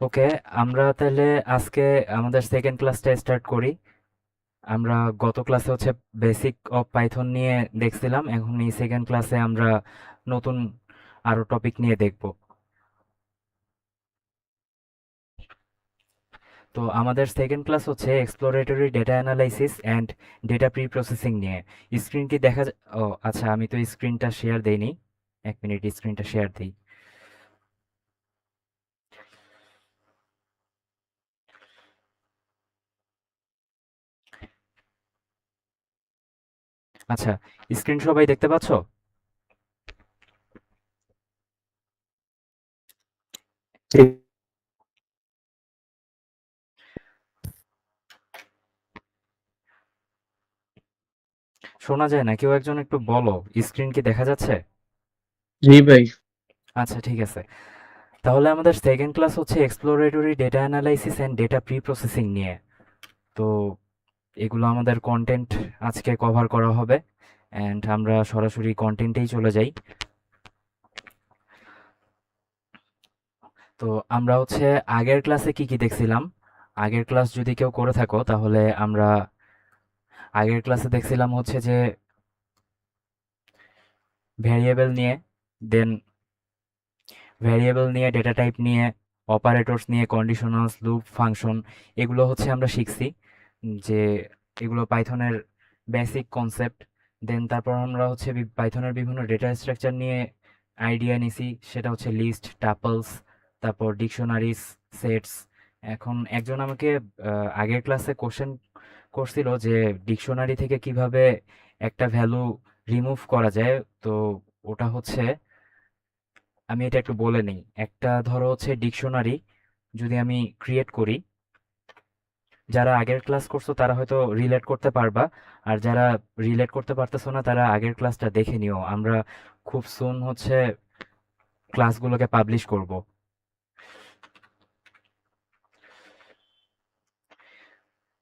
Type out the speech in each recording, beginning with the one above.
ওকে, আমরা তাহলে আজকে আমাদের সেকেন্ড ক্লাসটা স্টার্ট করি। আমরা গত ক্লাসে হচ্ছে বেসিক অফ পাইথন নিয়ে দেখছিলাম, এখন এই সেকেন্ড ক্লাসে আমরা নতুন আরো টপিক নিয়ে দেখব। তো আমাদের সেকেন্ড ক্লাস হচ্ছে exploratory data analysis and data pre processing নিয়ে। স্ক্রিন কি ও আচ্ছা, আমি তো স্ক্রিনটা শেয়ার দেইনি। এক মিনিট, স্ক্রিনটা শেয়ার দিই। আচ্ছা, স্ক্রিন সবাই দেখতে পাচ্ছো? শোনা যায় না, কেউ একজন একটু বলো। স্ক্রিন কি দেখা যাচ্ছে? জি ভাই। আচ্ছা, ঠিক আছে। তাহলে আমাদের সেকেন্ড ক্লাস হচ্ছে exploratory data analysis and data pre processing নিয়ে। তো এগুলো আমাদের কন্টেন্ট আজকে কভার করা হবে, অ্যান্ড আমরা সরাসরি কন্টেন্টেই চলে যাই। তো আমরা হচ্ছে আগের ক্লাসে কি কি দেখছিলাম, আগের ক্লাস যদি কেউ করে থাকো তাহলে আমরা আগের ক্লাসে দেখছিলাম হচ্ছে যে ভ্যারিয়েবল নিয়ে, দেন ভ্যারিয়েবল নিয়ে, ডেটা টাইপ নিয়ে, অপারেটরস নিয়ে, কন্ডিশনালস, লুপ, ফাংশন, এগুলো হচ্ছে আমরা শিখছি যে এগুলো পাইথনের বেসিক কনসেপ্ট। দেন তারপর আমরা হচ্ছে পাইথনের বিভিন্ন ডেটা স্ট্রাকচার নিয়ে আইডিয়া নিছি, সেটা হচ্ছে লিস্ট, টাপলস, তারপর ডিকশনারিজ, সেটস। এখন একজন আমাকে আগের ক্লাসে কোশ্চেন করছিল যে ডিকশনারি থেকে কিভাবে একটা ভ্যালু রিমুভ করা যায়। তো ওটা হচ্ছে, আমি এটা একটু বলে নেই। একটা ধরো হচ্ছে ডিকশনারি যদি আমি ক্রিয়েট করি, যারা আগের ক্লাস করছো তারা হয়তো রিলেট করতে পারবা, আর যারা রিলেট করতে পারতেছো না তারা আগের ক্লাসটা দেখে নিও। আমরা খুব সুন হচ্ছে ক্লাসগুলোকে পাবলিশ করব।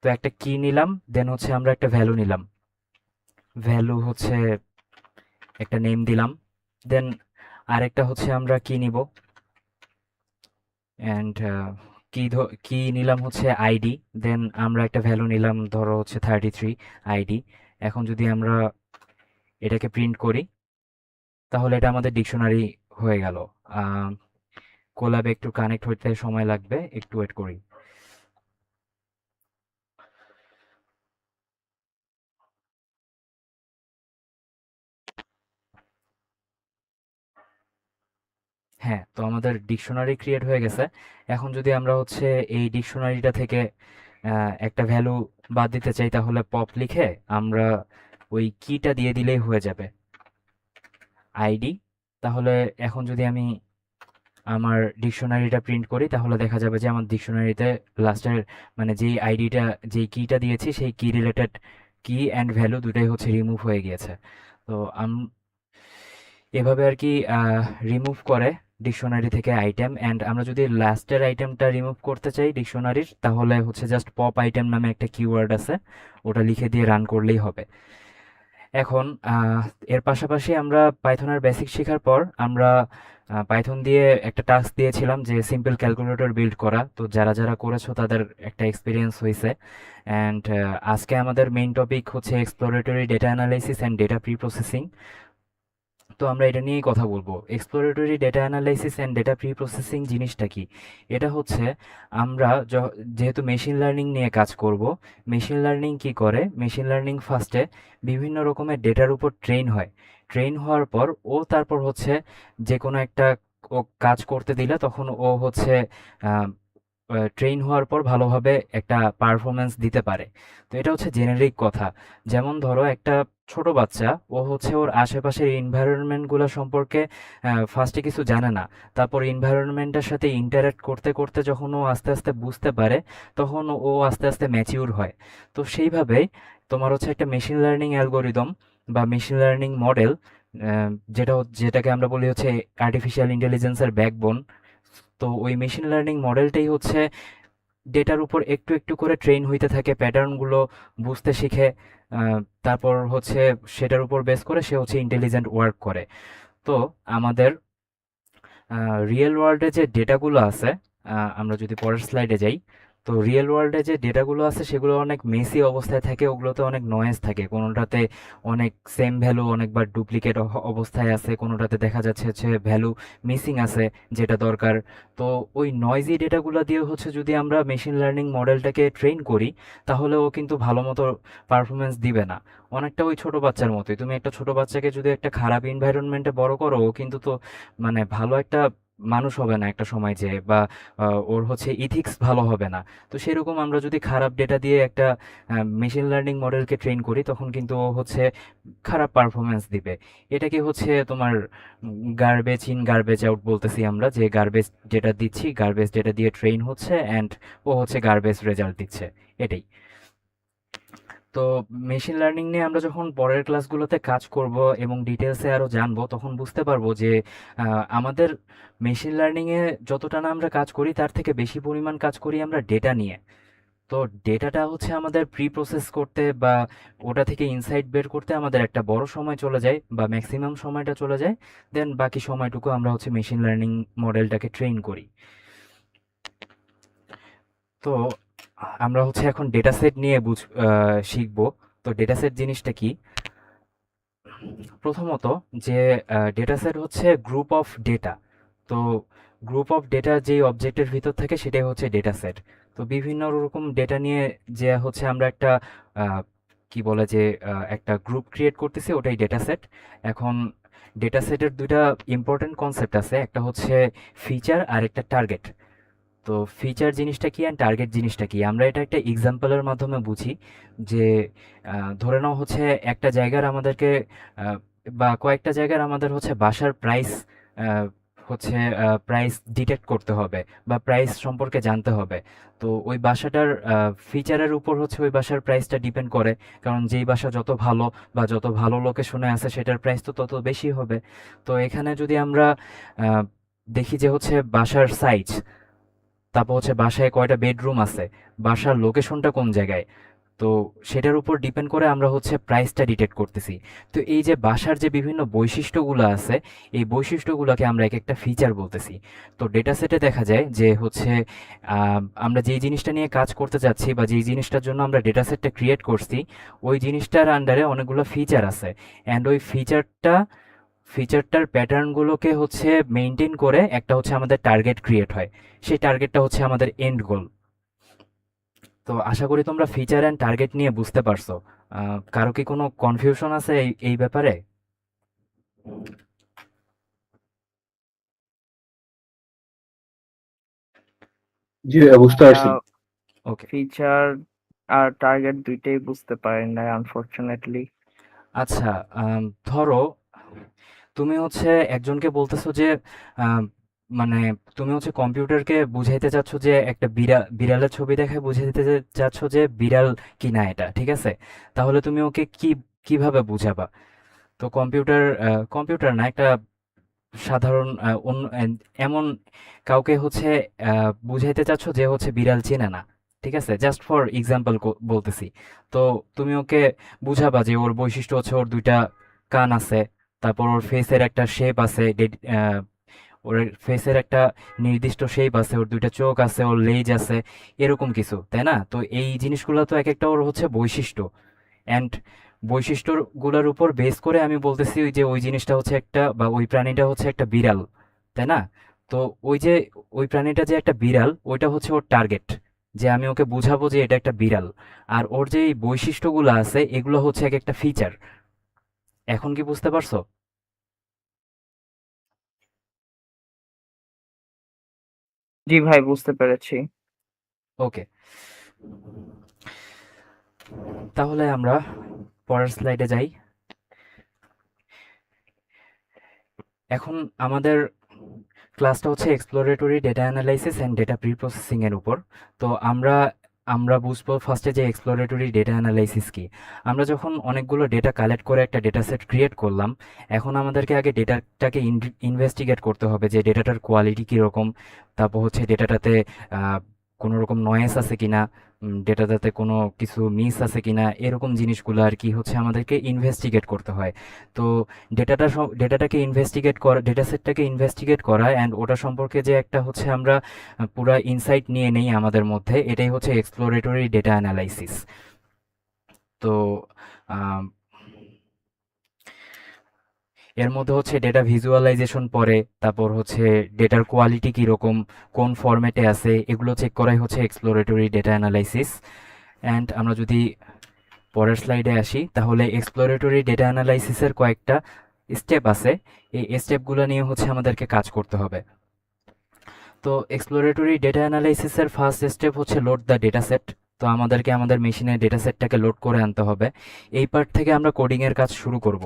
তো একটা কি নিলাম, দেন হচ্ছে আমরা একটা ভ্যালু নিলাম, ভ্যালু হচ্ছে একটা নেম দিলাম, দেন আরেকটা হচ্ছে আমরা কি নিব, অ্যান্ড কি নিলাম হচ্ছে আইডি, দেন আমরা একটা ভ্যালু নিলাম ধরো হচ্ছে 33 আইডি। এখন যদি আমরা এটাকে প্রিন্ট করি তাহলে এটা আমাদের ডিকশনারি হয়ে গেল। কোলাবে একটু কানেক্ট হইতে সময় লাগবে, একটু ওয়েট করি। হ্যাঁ, তো আমাদের ডিকশনারি ক্রিয়েট হয়ে গেছে। এখন যদি আমরা হচ্ছে এই ডিকশনারিটা থেকে একটা ভ্যালু বাদ দিতে চাই তাহলে পপ লিখে আমরা ওই কিটা দিয়ে দিলেই হয়ে যাবে, আইডি। তাহলে এখন যদি আমি আমার ডিকশনারিটা প্রিন্ট করি তাহলে দেখা যাবে যে আমার ডিকশনারিতে লাস্টের মানে যেই আইডিটা, যেই কিটা দিয়েছি সেই কি রিলেটেড কি অ্যান্ড ভ্যালু দুটাই হচ্ছে রিমুভ হয়ে গিয়েছে। তো এভাবে আর কি রিমুভ করে ডিকশনারি থেকে আইটেম। অ্যান্ড আমরা যদি লাস্টের আইটেমটা রিমুভ করতে চাই ডিকশনারির তাহলে হচ্ছে জাস্ট পপ আইটেম নামে একটা কিওয়ার্ড আছে, ওটা লিখে দিয়ে রান করলেই হবে। এখন এর পাশাপাশি আমরা পাইথনের বেসিক শেখার পর আমরা পাইথন দিয়ে একটা টাস্ক দিয়েছিলাম যে সিম্পল ক্যালকুলেটর বিল্ড করা। তো যারা যারা করেছো তাদের একটা এক্সপিরিয়েন্স হয়েছে। অ্যান্ড আজকে আমাদের মেইন টপিক হচ্ছে exploratory data analysis and data pre processing. তো আমরা এটা নিয়েই কথা বলবো, exploratory data analysis and data pre processing জিনিসটা কি। এটা হচ্ছে আমরা যেহেতু মেশিন লার্নিং নিয়ে কাজ করব, মেশিন লার্নিং কি করে, মেশিন লার্নিং ফার্স্টে বিভিন্ন রকমের ডেটার উপর ট্রেন হয়। ট্রেন হওয়ার পর ও তারপর হচ্ছে যে কোনো একটা ও কাজ করতে দিলে তখন ও হচ্ছে ট্রেন হওয়ার পর ভালোভাবে একটা পারফরমেন্স দিতে পারে। তো এটা হচ্ছে জেনেরিক কথা। যেমন ধরো একটা ছোট বাচ্চা, ও হচ্ছে ওর আশেপাশের এনভায়রনমেন্টগুলো সম্পর্কে ফার্স্টে কিছু জানে না। তারপর এনভায়রনমেন্টের সাথে ইন্টারঅ্যাক্ট করতে করতে যখন ও আস্তে আস্তে বুঝতে পারে তখন ও আস্তে আস্তে ম্যাচিউর হয়। তো সেইভাবেই তোমার হচ্ছে একটা মেশিন লার্নিং অ্যালগোরিদম বা মেশিন লার্নিং মডেল, যেটাকে আমরা বলি হচ্ছে আর্টিফিশিয়াল ইন্টেলিজেন্সের ব্যাকবোন। তো ওই মেশিন লার্নিং মডেলটাই হচ্ছে ডেটার উপর একটু একটু করে ট্রেন হইতে থাকে, প্যাটার্নগুলো বুঝতে শিখে। তারপর হচ্ছে সেটার উপর বেস করে সে হচ্ছে ইন্টেলিজেন্ট ওয়ার্ক করে। তো আমাদের রিয়েল ওয়ার্ল্ডে যে ডেটাগুলো আছে, আমরা যদি পরের স্লাইডে যাই, তো রিয়েল ওয়ার্ল্ডে যে ডেটাগুলো আছে সেগুলো অনেক মেসি অবস্থায় থাকে, ওগুলোতে অনেক নয়েজ থাকে, কোনোটাতে অনেক সেম ভ্যালু অনেকবার ডুপ্লিকেট অবস্থায় আছে, কোনোটাতে দেখা যাচ্ছে হচ্ছে ভ্যালু মিসিং আছে যেটা দরকার। তো ওই নয়েজি ডেটাগুলো দিয়ে হচ্ছে যদি আমরা মেশিন লার্নিং মডেলটাকে ট্রেন করি, তাহলে ও কিন্তু ভালো মতো পারফরমেন্স দিবে না। অনেকটা ওই ছোট বাচ্চার মতোই, তুমি একটা ছোট বাচ্চাকে যদি একটা খারাপ এনভায়রনমেন্টে বড় করো, ও কিন্তু তো মানে ভালো একটা মানুষ হবে না একটা সময় যে, বা ওর হচ্ছে ইথিক্স ভালো হবে না। তো সেরকম আমরা যদি খারাপ ডেটা দিয়ে একটা মেশিন লার্নিং মডেলকে ট্রেন করি, তখন কিন্তু ও হচ্ছে খারাপ পারফরমেন্স দিবে। এটাকে হচ্ছে তোমার গার্বেজ ইন গার্বেজ আউট বলতেছি আমরা, যে গার্বেজ ডেটা দিচ্ছি, গার্বেজ ডেটা দিয়ে ট্রেন হচ্ছে অ্যান্ড ও হচ্ছে গার্বেজ রেজাল্ট দিচ্ছে, এটাই। তো মেশিন লার্নিং নিয়ে আমরা যখন পরের ক্লাসগুলোতে কাজ করব এবং ডিটেলসে আরও জানবো, তখন বুঝতে পারবো যে আমাদের মেশিন লার্নিংয়ে যতটা না আমরা কাজ করি, তার থেকে বেশি পরিমাণ কাজ করি আমরা ডেটা নিয়ে। তো ডেটাটা হচ্ছে আমাদের প্রি প্রসেস করতে বা ওটা থেকে ইনসাইট বের করতে আমাদের একটা বড় সময় চলে যায়, বা ম্যাক্সিমাম সময়টা চলে যায়। দেন বাকি সময়টুকু আমরা হচ্ছে মেশিন লার্নিং মডেলটাকে ট্রেন করি। তো আমরা হচ্ছে এখন ডেটা সেট নিয়ে শিখবো। তো ডেটা সেট জিনিসটা কি? প্রথমত, যে ডেটা সেট হচ্ছে গ্রুপ অফ ডেটা। তো গ্রুপ অফ ডেটা যেই অবজেক্টের ভিতর থাকে সেটাই হচ্ছে ডেটা সেট। তো বিভিন্ন রকম ডেটা নিয়ে যে হচ্ছে আমরা একটা আহ, কি বলে যে একটা গ্রুপ ক্রিয়েট করতেছি, ওটাই ডেটা সেট। এখন ডেটা সেটের দুইটা ইম্পর্টেন্ট কনসেপ্ট আছে, একটা হচ্ছে ফিচার আর একটা টার্গেট। তো ফিচার জিনিসটা কি আর টার্গেট জিনিসটা কি, আমরা এটা একটা এক্সাম্পলের মাধ্যমে বুঝি। যে ধরে নাও হচ্ছে একটা জায়গার আমাদেরকে আহ, বা কয়েকটা জায়গার আমাদের হচ্ছে বাসার প্রাইস হচ্ছে প্রাইস ডিটেক্ট করতে হবে বা প্রাইস সম্পর্কে জানতে হবে। তো ওই বাসাটার ফিচারের উপর হচ্ছে ওই বাসার প্রাইসটা ডিপেন্ড করে, কারণ যেই বাসা যত ভালো বা যত ভালো লোকেশনে আছে সেটার প্রাইস তো তত বেশি হবে। তো এখানে যদি আমরা আহ, দেখি যে হচ্ছে বাসার সাইজ, তারপর হচ্ছে বাসায় কয়টা বেডরুম আছে, বাসার লোকেশনটা কোন জায়গায়, তো সেটার উপর ডিপেন্ড করে আমরা হচ্ছে প্রাইসটা ডিটেক্ট করতেছি। তো এই যে বাসার যে বিভিন্ন বৈশিষ্ট্যগুলো আছে, এই বৈশিষ্ট্যগুলোকে আমরা এক একটা ফিচার বলতেছি। তো ডেটা সেটে দেখা যায় যে হচ্ছে আমরা যেই জিনিসটা নিয়ে কাজ করতে যাচ্ছি বা যেই জিনিসটার জন্য আমরা ডেটা সেটটা ক্রিয়েট করছি, ওই জিনিসটার আন্ডারে অনেকগুলো ফিচার আছে। অ্যান্ড ওই ফিচারটার প্যাটার্নগুলোকে হচ্ছে মেনটেন করে একটা হচ্ছে আমাদের টার্গেট ক্রিয়েট হয়। সেই টার্গেটটা হচ্ছে আমাদের এন্ড গোল। তো আশা করি তোমরা ফিচার অ্যান্ড টার্গেট নিয়ে বুঝতে পারছো। কারো কি কোনো কনফিউশন আছে এই ব্যাপারে? জি ভাইয়া, বুঝতে পারছি। ওকে। ফিচার আর টার্গেট দুইটাই বুঝতে পারি না আনফরচুনেটলি। আচ্ছা, ধরো তুমি হচ্ছে একজনকে বলতেছো যে আম, মানে তুমি হচ্ছে কম্পিউটারকে বুঝাইতে চাচ্ছ যে একটা বিড়ালের ছবি দেখে বুঝাইতে চাচ্ছ যে বিড়াল কি না এটা, ঠিক আছে? তাহলে তুমি ওকে কিভাবে বুঝাবা? তো কম্পিউটার না, একটা সাধারণ এমন কাউকে হচ্ছে বুঝাইতে চাচ্ছ যে হচ্ছে বিড়াল চেনে না, ঠিক আছে? জাস্ট ফর এক্সাম্পল বলতেছি। তো তুমি ওকে বুঝাবা যে ওর বৈশিষ্ট্য হচ্ছে ওর দুইটা কান আছে, তারপর ওর ফেসের একটা শেপ আছে, ওর ফেসের একটা নির্দিষ্ট শেপ আছে, ওর দুইটা চোখ আছে, ওর লেজ আছে, এরকম কিছু, তাই না? তো এই জিনিসগুলো তো এক একটা ওর হচ্ছে বৈশিষ্ট্য। অ্যান্ড বৈশিষ্ট্যগুলোর উপর বেস করে আমি বলতেছি ওই যে ওই জিনিসটা হচ্ছে একটা, বা ওই প্রাণীটা হচ্ছে একটা বিড়াল, তাই না? তো ওই যে ওই প্রাণীটা যে একটা বিড়াল, ওইটা হচ্ছে ওর টার্গেট, যে আমি ওকে বুঝাবো যে এটা একটা বিড়াল। আর ওর যে এই বৈশিষ্ট্যগুলো আছে, এগুলো হচ্ছে এক একটা ফিচার। এখন কি বুঝতে পারছো? জি ভাই, বুঝতে পেরেছি। ওকে, তাহলে আমরা পরের স্লাইডে যাই। এখন আমাদের ক্লাসটা হচ্ছে exploratory data analysis and data pre processing এর উপর। তো আমরা আমরা বুঝবো ফার্স্টে যে এক্সপ্লোরেটরি ডেটা অ্যানালাইসিস কি। আমরা যখন অনেকগুলো ডেটা কালেক্ট করে একটা ডেটা সেট ক্রিয়েট করলাম, এখন আমাদেরকে আগে ডেটাটাকে ইনভেস্টিগেট করতে হবে যে ডেটাটার কোয়ালিটি কীরকম, তারপর হচ্ছে ডেটাটাতে কোনো রকম নয়েস আছে কিনা, ডেটাটাতে কোনো কিছু মিস আছে কিনা এরকম জিনিসগুলো আর কি হচ্ছে আমাদেরকে ইনভেস্টিগেট করতে হয়। তো ডেটাটাকে ইনভেস্টিগেট করা, ডেটা সেটটাকে ইনভেস্টিগেট করা অ্যান্ড ওটা সম্পর্কে যে একটা হচ্ছে আমরা পুরা ইনসাইট নিয়ে নেই আমাদের মধ্যে, এটাই হচ্ছে এক্সপ্লোরেটরি ডেটা অ্যানালাইসিস। তো আম, এর মধ্যে হচ্ছে ডেটা ভিজুয়ালাইজেশন পড়ে, তারপর হচ্ছে ডেটার কোয়ালিটি কীরকম, কোন ফরম্যাটে আছে, এগুলো চেক করাই হচ্ছে এক্সপ্লোরেটরি ডেটা অ্যানালাইসিস। অ্যান্ড আমরা যদি পরের স্লাইডে আসি, তাহলে এক্সপ্লোরেটরি ডেটা অ্যানালাইসিসের কয়েকটা স্টেপ আছে। এই স্টেপগুলো নিয়ে হচ্ছে আমাদেরকে কাজ করতে হবে। তো এক্সপ্লোরেটরি ডেটা অ্যানালাইসিসের ফার্স্ট স্টেপ হচ্ছে লোড দ্য ডেটা সেট। তো আমাদেরকে আমাদের মেশিনে ডেটা সেটটাকে লোড করে আনতে হবে। এই পার্ট থেকে আমরা কোডিংয়ের কাজ শুরু করব।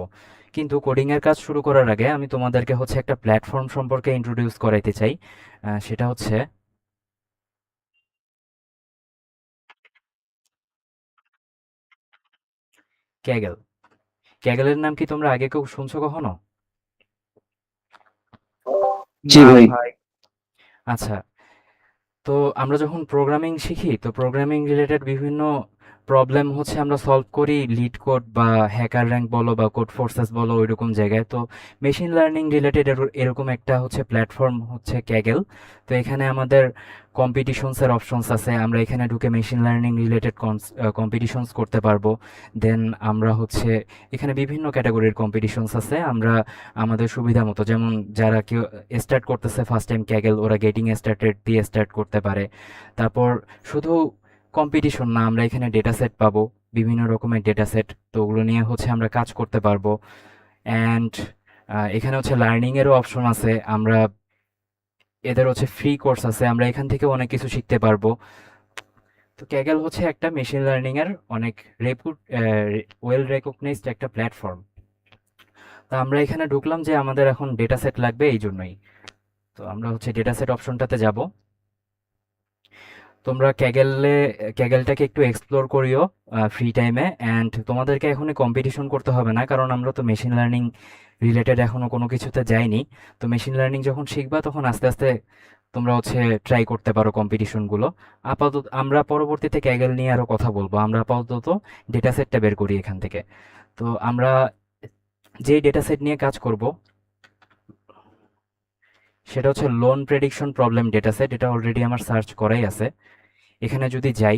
কিন্তু কোডিংয়ের কাজ শুরু করার আগে আমি তোমাদেরকে হচ্ছে একটা প্ল্যাটফর্ম সম্পর্কে ইন্ট্রোডিউস করাইতে চাই। সেটা হচ্ছে ক্যাগেল। ক্যাগেলের নাম কি তোমরা আগে কেউ শুনছো কখনো? জি না ভাই। ভাই। আচ্ছা, তো আমরা যখন প্রোগ্রামিং শিখি, তো প্রোগ্রামিং রিলেটেড বিভিন্ন প্রবলেম হচ্ছে আমরা সলভ করি লিড কোড বা হ্যাকার র্যাঙ্ক বলো বা কোড ফোর্সেস বলো ওইরকম জায়গায়। তো মেশিন লার্নিং রিলেটেড এরকম একটা হচ্ছে প্ল্যাটফর্ম হচ্ছে ক্যাগেল। তো এখানে আমাদের কম্পিটিশনসের অপশনস আছে, আমরা এখানে ঢুকে মেশিন লার্নিং রিলেটেড কম্পিটিশনস করতে পারবো। দেন আমরা হচ্ছে এখানে বিভিন্ন ক্যাটাগরির কম্পিটিশনস আছে, আমরা আমাদের সুবিধা মতো, যেমন যারা কেউ স্টার্ট করতেছে ফার্স্ট টাইম ক্যাগেল, ওরা গেটিং স্টার্টেড দিয়ে স্টার্ট করতে পারে। তারপর শুধু কম্পিটিশন না, আমরা এখানে ডেটা সেট পাবো, বিভিন্ন রকমের ডেটা সেট, তো ওগুলো নিয়ে হচ্ছে আমরা কাজ করতে পারবো। অ্যান্ড এখানে হচ্ছে লার্নিংয়েরও অপশন আছে, আমরা এদের হচ্ছে ফ্রি কোর্স আছে, আমরা এখান থেকে অনেক কিছু শিখতে পারবো। তো ক্যাগেল হচ্ছে একটা মেশিন লার্নিংয়ের অনেক ওয়েল রেকগনাইজড একটা প্ল্যাটফর্ম। তো আমরা এখানে ঢুকলাম যে আমাদের এখন ডেটা সেট লাগবে এই জন্যই। তো আমরা হচ্ছে ডেটা সেট অপশনটাতে যাব। তোমরা ক্যাগেলটাকে একটু এক্সপ্লোর করিও ফ্রি টাইমে। অ্যান্ড তোমাদেরকে এখনই কম্পিটিশন করতে হবে না, কারণ আমরা তো মেশিন লার্নিং রিলেটেড এখনো কোনো কিছুতে যাইনি। তো মেশিন লার্নিং যখন শিখবা তখন আস্তে আস্তে তোমরা হচ্ছে ট্রাই করতে পারো কম্পিটিশনগুলো। আপাতত আমরা পরবর্তীতে ক্যাগেল নিয়ে আরো কথা বলবো, আমরা আপাতত ডেটা সেটটা বের করি এখান থেকে। তো আমরা যে ডেটা সেট নিয়ে কাজ করব সেটা হচ্ছে loan prediction problem data set. এটা অলরেডি আমার সার্চ করাই আছে। এখানে যদি যাই,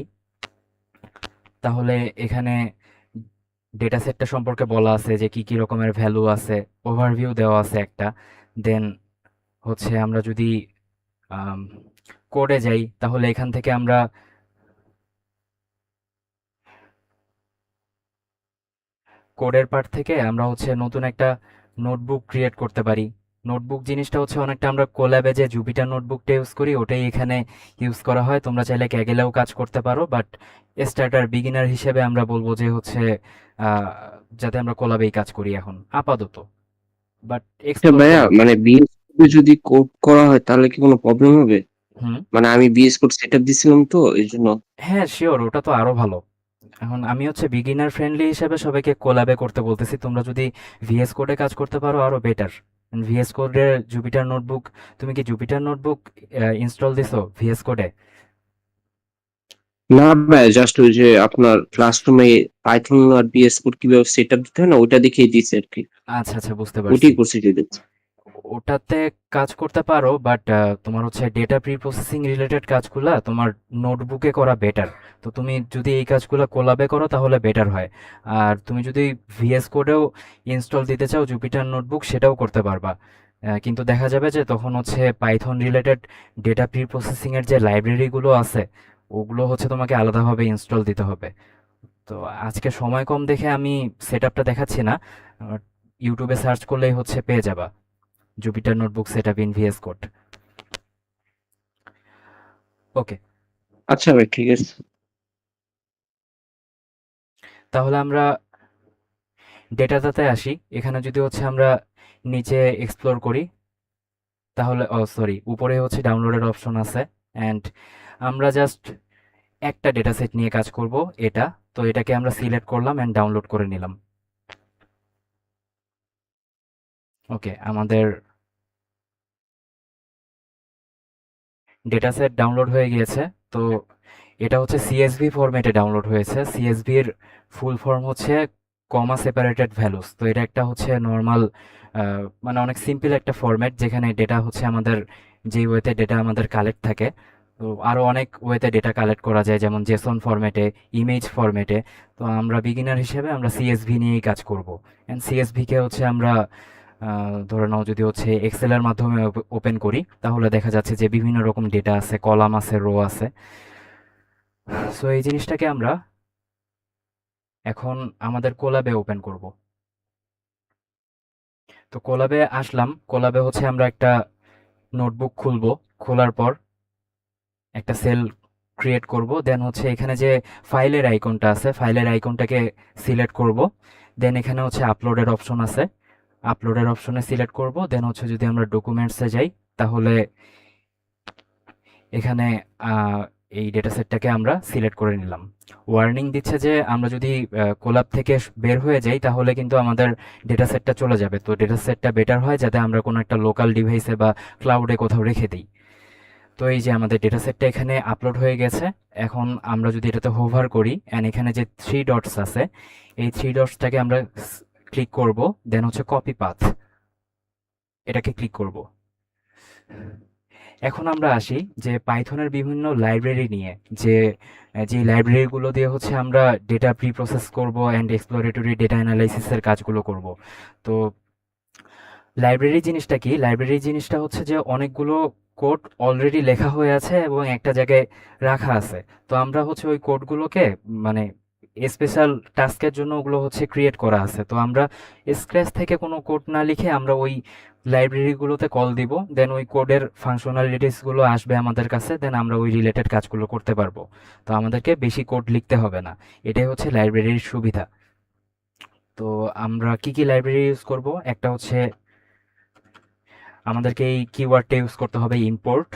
তাহলে এখানে ডেটা সেটটা সম্পর্কে বলা আছে যে কি কি রকমের ভ্যালু আছে, ওভারভিউ দেওয়া আছে একটা। দেন হচ্ছে আমরা যদি কোডে যাই, তাহলে এখান থেকে আমরা কোডের পার্ট থেকে আমরা হচ্ছে নতুন একটা নোটবুক ক্রিয়েট করতে পারি। নোটবুক জিনিসটা হচ্ছে অনেকটা আমরা কোল্যাবে যে জুপিটার নোটবুকটা ইউজ করি ওটাই এখানে ইউজ করা হয়। তোমরা চাইলে ক্যাগেলেও কাজ করতে পারো, বাট স্টার্টার বিগিনার হিসেবে আমরা বলবো যে হচ্ছে আহ, যাতে আমরা কোলাবেই কাজ করি এখন আপাতত, বাট আচ্ছা এক্সপ্লোর ভাইয়া, করো। মানে বিএস কোডে যদি কোড করা হয় তাহলে কি কোনো প্রবলেম হবে? হুম। মানে আমি বিএস কোড সেটআপ দিছিলাম তো এই জন্য। হ্যাঁ, শিওর, ওটা তো আরো ভালো। এখন আমি হচ্ছে বিগিনার ফ্রেন্ডলি হিসেবে সবাইকে কোলাবে করতে বলতেছি, তোমরা যদি ভিএস কোডে কাজ করতে পারো আরো বেটার। ভিএস কোডের জুপিটার নোটবুক, তুমি কি জুপিটার নোটবুক ইনস্টল দিছো ভিএস কোডে? না ভাই, জাস্ট ওই যে আপনার ক্লাসরুমে পাইথন আর বিএস কোড কিভাবে সেটআপ দিতে হয় না ওইটা দেখিয়ে দিছে আর কি। আচ্ছা আচ্ছা, বুঝতে পারছি। ওইটাই করছি যদি। ওটাতে কাজ করতে পারো, বাট তোমার হচ্ছে ডেটা প্রি প্রসেসিং রিলেটেড কাজগুলা তোমার নোটবুকে করা বেটার। তো তুমি যদি এই কাজগুলো কোলাবে করো তাহলে বেটার হয়। আর তুমি যদি ভিএস কোডেও ইনস্টল দিতে চাও জুপিটার নোটবুক, সেটাও করতে পারবা। কিন্তু দেখা যাবে যে তখন হচ্ছে Python related data pre processing এর যে লাইব্রেরিগুলো আছে ওগুলো হচ্ছে তোমাকে আলাদাভাবে ইনস্টল দিতে হবে। তো আজকে সময় কম দেখে আমি সেটআপটা দেখাচ্ছি না, ইউটিউবে সার্চ করলেই হচ্ছে পেয়ে যাবা Jupyter notebook setup in VS code. Okay, আচ্ছা ভাই, ঠিক আছে। তাহলে আমরা ডেটাটাতে আসি। এখানে যদি হচ্ছে আমরা নিচে এক্সপ্লোর করি, তাহলে সরি, উপরে হচ্ছে ডাউনলোডের অপশন আছে। অ্যান্ড আমরা জাস্ট একটা ডেটা সেট নিয়ে কাজ করব, এটা। তো এটাকে আমরা সিলেক্ট করলাম অ্যান্ড ডাউনলোড করে নিলাম। ওকে, আমাদের ডেটা সেট ডাউনলোড হয়ে গিয়েছে। তো এটা হচ্ছে সিএসভি ফরম্যাটে ডাউনলোড হয়েছে। সিএসভির ফুল ফর্ম হচ্ছে কমা সেপারেটেড ভ্যালুস। তো এটা একটা হচ্ছে নর্মাল, মানে অনেক সিম্পল একটা ফরম্যাট যেখানে ডেটা হচ্ছে আমাদের যেই ওয়েতে ডেটা আমাদের কালেক্ট থাকে। তো আরও অনেক ওয়েতে ডেটা কালেক্ট করা যায়, যেমন জেসন ফরম্যাটে, ইমেজ ফরম্যাটে। তো আমরা বিগিনার হিসেবে আমরা সিএসভি নিয়েই কাজ করব। অ্যান্ড সিএসভিকে হচ্ছে আমরা ধরে নাও যদি হচ্ছে এক্সেলের মাধ্যমে ওপেন করি, তাহলে দেখা যাচ্ছে যে বিভিন্ন রকম ডেটা আছে, কলাম আছে, রো আছে। সো এই জিনিসটাকে আমরা এখন আমাদের কোলাবে ওপেন করব। তো কোলাবে আসলাম। কোলাবে হচ্ছে আমরা একটা নোটবুক খুলবো। খোলার পর একটা সেল ক্রিয়েট করব। দেন হচ্ছে এখানে যে ফাইলের আইকনটা আছে, ফাইলের আইকনটাকে সিলেক্ট করব। দেন এখানে হচ্ছে আপলোডের অপশন আছে, আপলোডের অপশনে সিলেক্ট করব। দেন হচ্ছে যদি আমরা ডকুমেন্টসে যাই, তাহলে এখানে এই ডেটা সেটটাকে আমরা সিলেক্ট করে নিলাম। ওয়ার্নিং দিচ্ছে যে আমরা যদি কোলাব থেকে বের হয়ে যাই, তাহলে কিন্তু আমাদের ডেটা সেটটা চলে যাবে। তো ডেটা সেটটা বেটার হয় যাতে আমরা কোনো একটা লোকাল ডিভাইসে বা ক্লাউডে কোথাও রেখে দিই। তো এই যে আমাদের ডেটা সেটটা এখানে আপলোড হয়ে গেছে। এখন আমরা যদি এটাতে হোভার করি, অ্যান্ড এখানে যে থ্রি ডটস আছে, এই থ্রি ডটসটাকে আমরা ক্লিক করব। দেন হচ্ছে কপি পাথ, এটাকে ক্লিক করব। এখন আমরা আসি যে পাইথনের বিভিন্ন লাইব্রেরি নিয়ে, যে লাইব্রেরিগুলো দিয়ে হচ্ছে আমরা ডেটা প্রি প্রসেস করব অ্যান্ড এক্সপ্লোরেটরি ডেটা অ্যানালাইসিসের কাজগুলো করব। তো লাইব্রেরি জিনিসটা কি? লাইব্রেরি জিনিসটা হচ্ছে যে অনেকগুলো কোড অলরেডি লেখা হয়ে আছে এবং একটা জায়গায় রাখা আছে। তো আমরা হচ্ছে ওই কোডগুলোকে, মানে স্পেশাল টাস্কের জন্য ওগুলো হচ্ছে ক্রিয়েট করা আছে। তো আমরা স্ক্র্যাচ থেকে কোনো কোড না লিখে আমরা ওই লাইব্রেরিগুলোতে কল দিব। দেন ওই কোডের ফাংশনালিটিসগুলো আসবে আমাদের কাছে। দেন আমরা ওই রিলেটেড কাজগুলো করতে পারবো। তো আমাদেরকে বেশি কোড লিখতে হবে না। এটাই হচ্ছে লাইব্রেরির সুবিধা। তো আমরা কি কি লাইব্রেরি ইউজ করব? একটা হচ্ছে আমাদেরকে এই কিওয়ার্ডটা ইউজ করতে হবে, import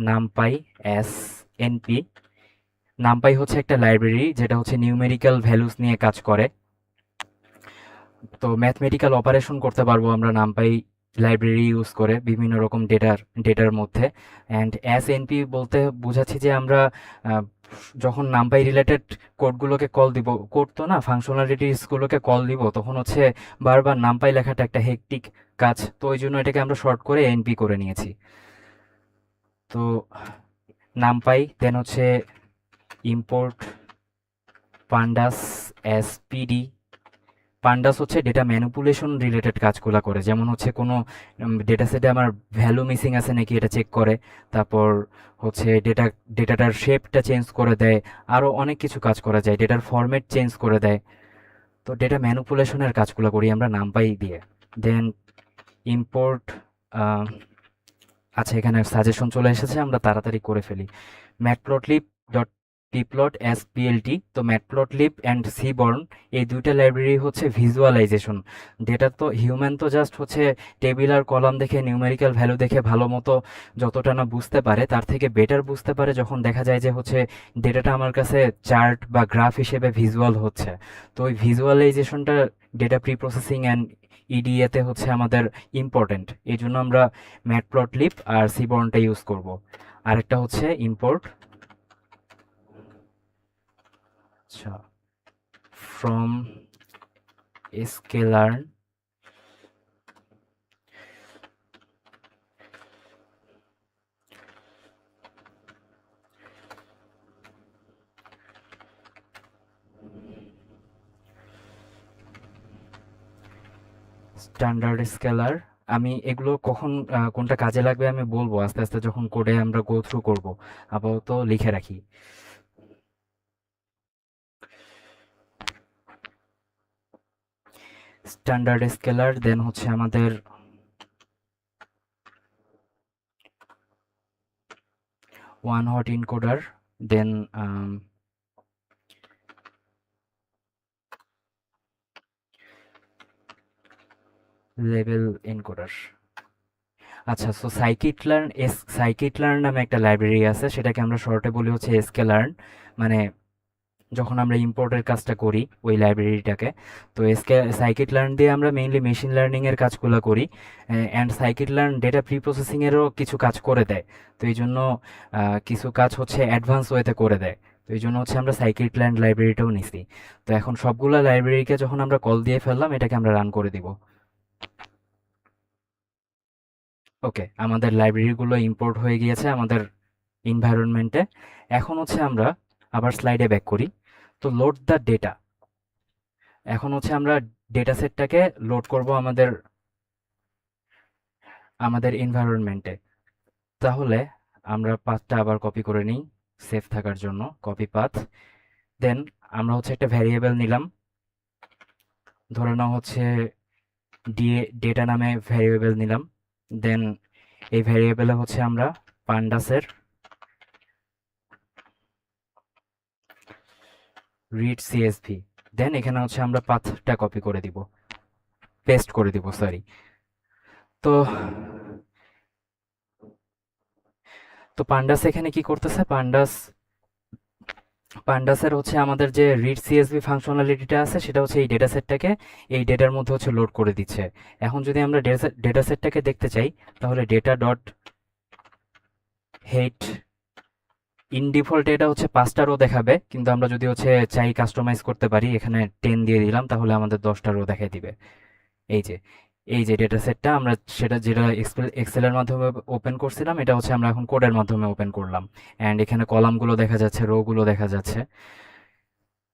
NumPy as NP. NumPy হচ্ছে একটা লাইব্রেরি যেটা হচ্ছে নিউমেরিক্যাল ভ্যালুস নিয়ে কাজ করে। তো ম্যাথমেটিক্যাল অপারেশন করতে পারবো আমরা নামপাই লাইব্রেরি ইউজ করে বিভিন্ন রকম ডেটার মধ্যে। অ্যান্ড এস এনপি বলতে বোঝাচ্ছি যে আমরা যখন নামপাই রিলেটেড কোডগুলোকে কল দিব, কোড তো না, ফাংশনালিটিসগুলোকে কল দিব, তখন হচ্ছে বারবার নামপাই লেখাটা একটা হেক্টিক কাজ। তো ওই জন্য এটাকে আমরা শর্ট করে এনপি করে নিয়েছি। তো নামপাই, দেন হচ্ছে ইম্পোর্ট পান্ডাস এসপিডি। পান্ডাস হচ্ছে ডেটা ম্যানিপুলেশন রিলেটেড কাজগুলো করে, যেমন হচ্ছে কোনো ডেটা সেটে আমার ভ্যালু মিসিং আছে নাকি এটা চেক করে। তারপর হচ্ছে ডেটাটার শেপটা চেঞ্জ করে দেয়। আরও অনেক কিছু কাজ করা যায়, ডেটার ফরম্যাট চেঞ্জ করে দেয়। তো ডেটা ম্যানিপুলেশনের কাজগুলো করি আমরা নামপাই দিয়ে। দেন ইম্পোর্ট, আচ্ছা এখানে সাজেশন চলে এসেছে, আমরা তাড়াতাড়ি করে ফেলি। Matplotlib dot pyplot as PLT. তো ম্যাটপ্লটলিব অ্যান্ড সিবর্ন, এই দুইটা লাইব্রেরি হচ্ছে ভিজুয়ালাইজেশন। ডেটা তো হিউম্যান তো জাস্ট হচ্ছে টেবিল আর কলাম দেখে নিউমেরিক্যাল ভ্যালু দেখে ভালো মতো যতটা না বুঝতে পারে, তার থেকে বেটার বুঝতে পারে যখন দেখা যায় যে হচ্ছে ডেটাটা আমার কাছে চার্ট বা গ্রাফ হিসেবে ভিজুয়াল হচ্ছে। তো ওই ভিজুয়ালাইজেশনটা ডেটা প্রি প্রসেসিং অ্যান্ড ইডিএতে হচ্ছে আমাদের ইম্পর্টেন্ট। এই জন্য আমরা ম্যাটপ্লটলিব আর সিবর্নটা ইউজ করব। আরেকটা হচ্ছে ইম্পোর্ট, আচ্ছা, ফ্রম স্কেলার্ন স্ট্যান্ডার্ড স্কেলার। আমি এগুলো কখন কোনটা কাজে লাগবে আমি বলবো আস্তে আস্তে যখন কোডে আমরা গো থ্রু করব। আপাতত লিখে রাখি। স্ট্যান্ডার্ড স্কেলার, দেন হচ্ছে আমাদের ওয়ান হট ইনকোডার, দেন লেভেল এনকোডার। আচ্ছা, সো সাইকিট লার্ন নামে একটা লাইব্রেরি আছে, সেটাকে আমরা শর্টে বলি হচ্ছে এসকে লার্ন। মানে যখন আমরা ইম্পোর্টের কাজটা করি ওই লাইব্রেরিটাকে। তো সাইকিট লার্ন দিয়ে আমরা মেইনলি মেশিন লার্নিং এর কাজগুলো করি, and scikit learn data pre processing এরও কিছু কাজ করে দেয়। তো এই জন্য কিছু কাজ হচ্ছে অ্যাডভান্স ওয়েতে করে দেয়। তো এই জন্য হচ্ছে আমরা সাইকিট লার্ন লাইব্রেরিটাও নিছি। তো এখন সবগুলা লাইব্রেরিকে যখন আমরা কল দিয়ে ফেললাম, এটাকে আমরা রান করে দিব। ওকে, আমাদের লাইব্রেরিগুলো ইম্পোর্ট হয়ে গিয়েছে আমাদের এনভায়রনমেন্টে। এখন হচ্ছে আমরা আবার স্লাইডে ব্যাক করি। তো লোড দ্য ডেটা, এখন হচ্ছে আমরা ডেটা সেটটাকে লোড করব আমাদের আমাদের এনভায়রনমেন্টে। তাহলে আমরা পাথটা আবার কপি করে নিই সেভ থাকার জন্য, কপি পাথ। দেন আমরা হচ্ছে একটা ভ্যারিয়েবল নিলাম, ধরে নাও হচ্ছে ডেটা নামে ভ্যারিয়েবল নিলাম। দেন এই ভ্যারিয়েবলে হচ্ছে আমরা পান্ডাসের রিড সিএসভি, দেন এখানে হচ্ছে আমরা পাথটা কপি করে দিব, পেস্ট করে দিব, সরি। তো তো পান্ডাস এখানে কি করতেছে, পান্ডাসের হচ্ছে আমাদের যে রিড সিএসভি ফাংশনালিটিটা আছে সেটা হচ্ছে এই ডেটা সেটটাকে এই ডেটার মধ্যে হচ্ছে লোড করে দিচ্ছে। এখন যদি আমরা ডেটা সেটটাকে দেখতে চাই, তাহলে data dot head in default এটা হচ্ছে 5টা রো দেখাবে, কিন্তু আমরা যদি হচ্ছে চাই কাস্টমাইজ করতে পারি, এখানে 10 দিয়ে দিলাম, তাহলে আমাদের 10টা রো দেখাই দিবে। এই যে এই যে ডেটা সেটটা আমরা সেটা যেটা এক্সেলের মাধ্যমে ওপেন করছিলাম, এটা হচ্ছে আমরা এখন কোডের মাধ্যমে ওপেন করলাম, অ্যান্ড এখানে কলামগুলো দেখা যাচ্ছে, রোগুলো দেখা যাচ্ছে।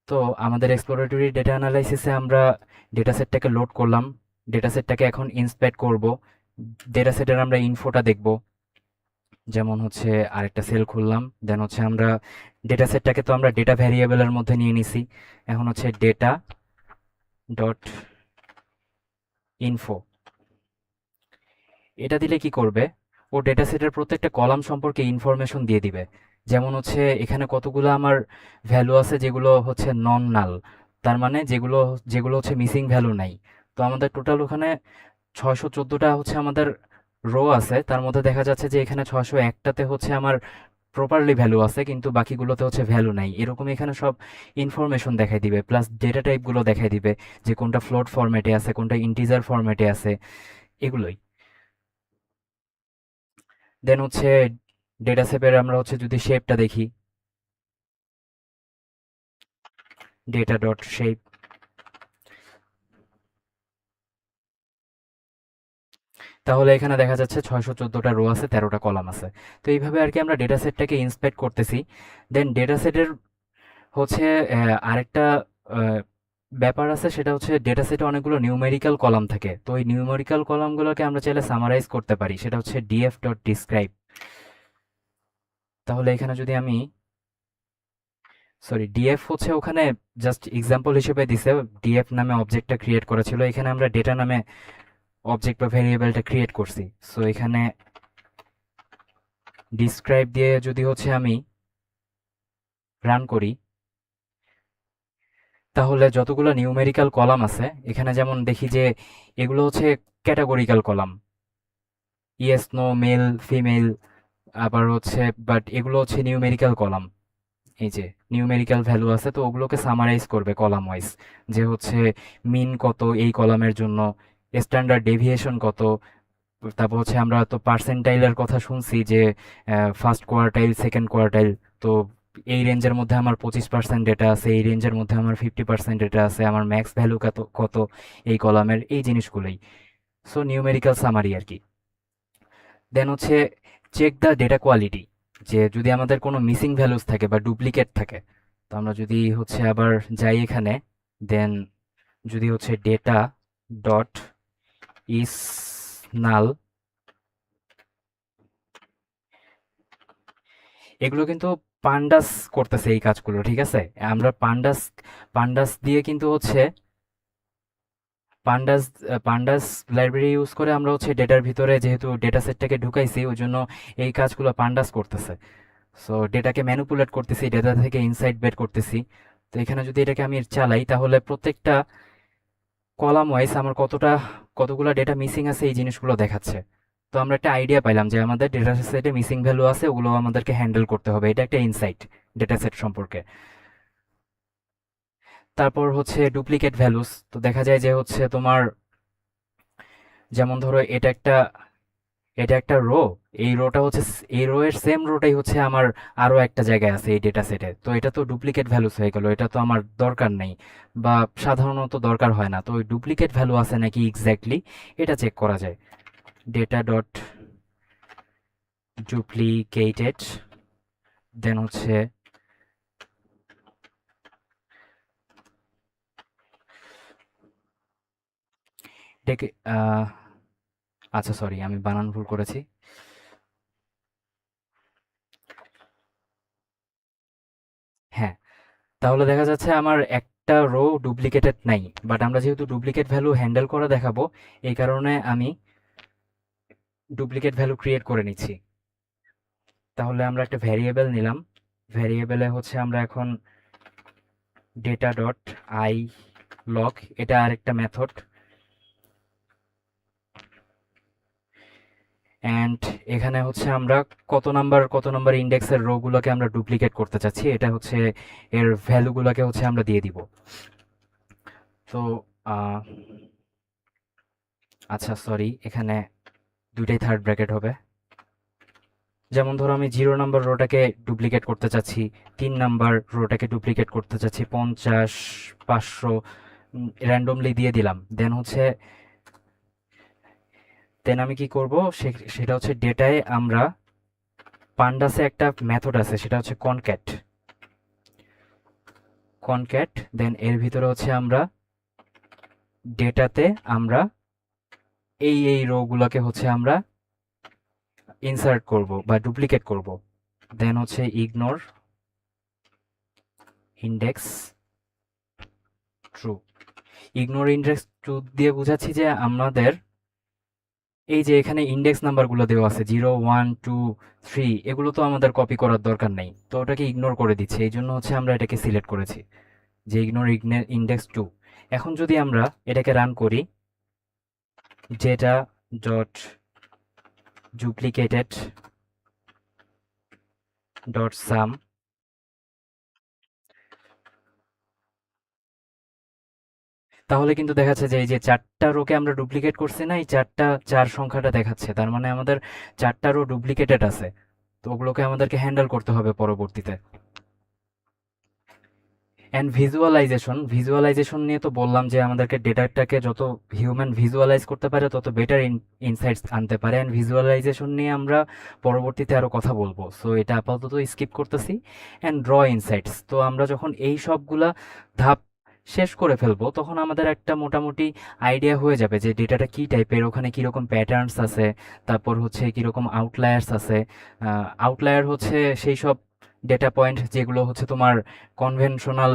তো আমাদের এক্সপ্লোরেটরি ডেটা অ্যানালাইসিসে আমরা ডেটা সেটটাকে লোড করলাম, ডেটা সেটটাকে এখন ইন্সপেক্ট করব, ডেটা সেটের আমরা ইনফোটা দেখব। যেমন হচ্ছে আরেকটা সেল খুললাম, দেন হচ্ছে আমরা ডেটা সেটটাকে তো আমরা ডেটা ভ্যারিয়েবলের মধ্যে নিয়ে নিছি। এখন হচ্ছে ডেটা ডট ইনফো, এটা দিলে কি করবে, ও ডেটা সেটের প্রত্যেকটা কলাম সম্পর্কে ইনফরমেশন দিয়ে দিবে। যেমন হচ্ছে এখানে কতগুলো আমার ভ্যালু আছে যেগুলো হচ্ছে নন নাল, তার মানে যেগুলো যেগুলো হচ্ছে মিসিং ভ্যালু নাই। তো আমাদের টোটাল ওখানে 614টা হচ্ছে আমাদের রো আছে, তার মধ্যে দেখা যাচ্ছে যে এখানে 601টাতে হচ্ছে আমার প্রপারলি ভ্যালু আছে, কিন্তু বাকিগুলোতে হচ্ছে ভ্যালু নাই। এরকম এখানে সব ইনফরমেশন দেখাই দিবে, প্লাস ডেটা টাইপগুলো দেখাই দিবে, যে কোনটা ফ্লোট ফরম্যাটে আছে, কোনটা ইন্টিজার ফরম্যাটে আছে, এগুলোই। দেন হচ্ছে ডেটা সেপের আমরা হচ্ছে যদি শেপটা দেখি, ডেটা ডট শেপ, তাহলে এখানে দেখা যাচ্ছে 614টা রো আছে, 13টা কলাম আছে। তো এইভাবে আর কি আমরা ডেটা সেটটাকে ইন্সপেক্ট করতেছি। দেন ডেটা সেটের হচ্ছে আরেকটা আহ, ব্যাপার আছে, সেটা হচ্ছে ডেটা সেটে অনেকগুলো নিউমেরিক্যাল কলাম থাকে। তো ওই নিউমেরিক্যাল কলামগুলোকে আমরা চাইলে সামারাইজ করতে পারি, সেটা হচ্ছে ডিএফ ডট ডিসক্রাইব। তাহলে এখানে যদি আমি, সরি, ডিএফ হচ্ছে ওখানে জাস্ট এক্সাম্পল হিসেবে দিছে, ডিএফ নামে অবজেক্টটা ক্রিয়েট করা ছিল, এখানে আমরা ডেটা নামে অবজেক্ট বা ভেরিয়েবলটা ক্রিয়েট করছি। সো এখানে ডিসক্রাইব দিয়ে যদি হচ্ছে আমি রান করি, তাহলে যতগুলো নিউমেরিক্যাল কলাম আছে এখানে যেমন দেখি যে এগুলো হচ্ছে categorical column, yes no male female, আবার হচ্ছে বাট এগুলো হচ্ছে নিউমেরিক্যাল কলাম। এই যে নিউমেরিক্যাল ভ্যালু আছে, তো ওগুলোকে সামারাইজ করবে কলাম ওয়াইজ, যে হচ্ছে মিন কত এই কলামের জন্য, স্ট্যান্ডার্ড ডেভিয়েশন কত। তারপর হচ্ছে আমরা তো পার্সেন্টাইলের কথা শুনছি যে ফার্স্ট কোয়ার্টাইল সেকেন্ড কোয়ার্টাইল। তো এই রেঞ্জের মধ্যে আমার 25% ডেটা আছে, এই রেঞ্জের মধ্যে আমার 50% ডেটা আছে, আমার ম্যাক্স ভ্যালু কত কত এই কলামের, এই জিনিসগুলোই। সো নিউমেরিক্যাল সামারি আর কি। দেন হচ্ছে চেক দ্য ডেটা কোয়ালিটি, যে যদি আমাদের কোনো মিসিং ভ্যালুস থাকে বা ডুপ্লিকেট থাকে, তো আমরা যদি হচ্ছে আবার যাই এখানে, দেন যদি হচ্ছে ডেটা ডট ইস নাল, এগুলো কিন্তু পান্ডাস করতেছে এই কাজগুলো, ঠিক আছে। আমরা পান্ডাস পান্ডাস দিয়ে কিন্তু হচ্ছে পান্ডাস পান্ডাস লাইব্রেরি ইউজ করে আমরা হচ্ছে ডেটার ভিতরে যেহেতু ডেটা সেটটাকে ঢুকাইছি, ওই জন্য এই কাজগুলো পান্ডাস করতেছে। সো ডেটাকে ম্যানিপুলেট করতেছি, ডেটা থেকে ইনসাইট বের করতেছি। তো এখানে যদি এটাকে আমি চালাই, তাহলে প্রত্যেকটা কলাম ওয়াইজ আমার কতগুলো ডেটা মিসিং আছে এই জিনিসগুলো দেখাচ্ছে। তো আমরা একটা আইডিয়া পাইলাম যে আমাদের ডেটা সেটে মিসিং ভ্যালু আছে, ওগুলো আমাদেরকে হ্যান্ডেল করতে হবে। এটা একটা ইনসাইট ডেটা সেট সম্পর্কে। তারপর হচ্ছে ডুপ্লিকেট ভ্যালুস। তো দেখা যায় যে হচ্ছে তোমার, যেমন ধরো এটা একটা রো, এই রোটা হচ্ছে এই রো এর সেম রোটাই হচ্ছে আমার আরো একটা জায়গায় আছে এই ডেটা সেটে, তো এটা তো ডুপ্লিকেট ভ্যালুস হয়ে গেল, এটা তো আমার দরকার নেই বা সাধারণত দরকার হয় না। তো ওই ডুপ্লিকেট ভ্যালু আছে নাকি এক্স্যাক্টলি এটা চেক করা যায়। ডেটা ডট ডুপ্লিকেটেড, দেন হচ্ছে ডেকে আচ্ছা সরি, আমি বানান ভুল করেছি। হ্যাঁ, তাহলে দেখা যাচ্ছে আমার একটা রো ডুপ্লিকেটেড নাই, বাট আমরা যেহেতু ডুপ্লিকেট ভ্যালু হ্যান্ডেল করে দেখাবো, এই কারণে আমি ডুপ্লিকেট ভ্যালু ক্রিয়েট করে নিচ্ছি। তাহলে আমরা একটা ভ্যারিয়েবল নিলাম, ভ্যারিয়েবলে হচ্ছে আমরা এখন ডেটা ডট আই লগ, এটা আরেকটা মেথড, অ্যান্ড এখানে হচ্ছে আমরা কত নাম্বার ইন্ডেক্সের রো গুলোকে আমরা ডুপ্লিকেট করতে চাচ্ছি, এটা হচ্ছে এর ভ্যালুগুলোকে হচ্ছে আমরা দিয়ে দিব। তো আহ, আচ্ছা সরি, এখানে দুইটাই থার্ড ব্র্যাকেট হবে। যেমন ধরো আমি 0 নাম্বার রোটাকে ডুপ্লিকেট করতে চাচ্ছি, 3 নাম্বার রোটাকে ডুপ্লিকেট করতে চাচ্ছি, 50, 500 র্যান্ডমলি দিয়ে দিলাম। দেন আমি কি করব, সেটা হচ্ছে ডেটায় আমরা পান্ডাসে একটা মেথড আছে, সেটা হচ্ছে কনক্যাট, দেন এর ভিতরে হচ্ছে আমরা ডেটাতে আমরা এই রো গুলোকে হচ্ছে আমরা ইনসার্ট করব বা ডুপ্লিকেট করব। দেন হচ্ছে ignore index true. Ignore index true দিয়ে বুঝাচ্ছি যে আমাদের এই যে এখানে ইন্ডেক্স নাম্বারগুলো দেওয়া আছে 0, 1, 2, 3, এগুলো তো আমাদের কপি করার দরকার নেই, তো ওটাকে ইগনোর করে দিচ্ছি। এই জন্য হচ্ছে আমরা এটাকে সিলেক্ট করেছি যে ইগনোর ইন্ডেক্স টু। এখন যদি আমরা এটাকে রান করি, ডেটা ডট ডুপ্লিকেটেড ডট সাম, তাহলে কিন্তু দেখাচ্ছে যে এই যে 4টা রোকে আমরা ডুপ্লিকেট করছি না, এই 4 সংখ্যাটা দেখাচ্ছে, তার মানে আমাদের 4টা রো ডুপ্লিকেটেড আছে। তো ওগুলোকে আমাদেরকে হ্যান্ডেল করতে হবে পরবর্তীতে। অ্যান্ড ভিজুয়ালাইজেশন নিয়ে তো বললাম যে আমাদেরকে ডেটাটাকে যত হিউম্যান ভিজুয়ালাইজ করতে পারে তত বেটার ইনসাইটস আনতে পারে, অ্যান্ড ভিজুয়ালাইজেশন নিয়ে আমরা পরবর্তীতে আরও কথা বলবো, সো এটা আপাতত স্কিপ করতেছি। অ্যান্ড ড্র ইনসাইটস, তো আমরা যখন এই সবগুলা ধাপ শেষ করে ফেলবো তখন আমাদের একটা মোটামুটি আইডিয়া হয়ে যাবে যে ডেটাটা কী টাইপের, ওখানে কীরকম প্যাটার্নস আছে, তারপর হচ্ছে কীরকম আউটলায়ার্স আছে। আউটলায়ার হচ্ছে সেই সব ডেটা পয়েন্ট যেগুলো হচ্ছে তোমার কনভেনশনাল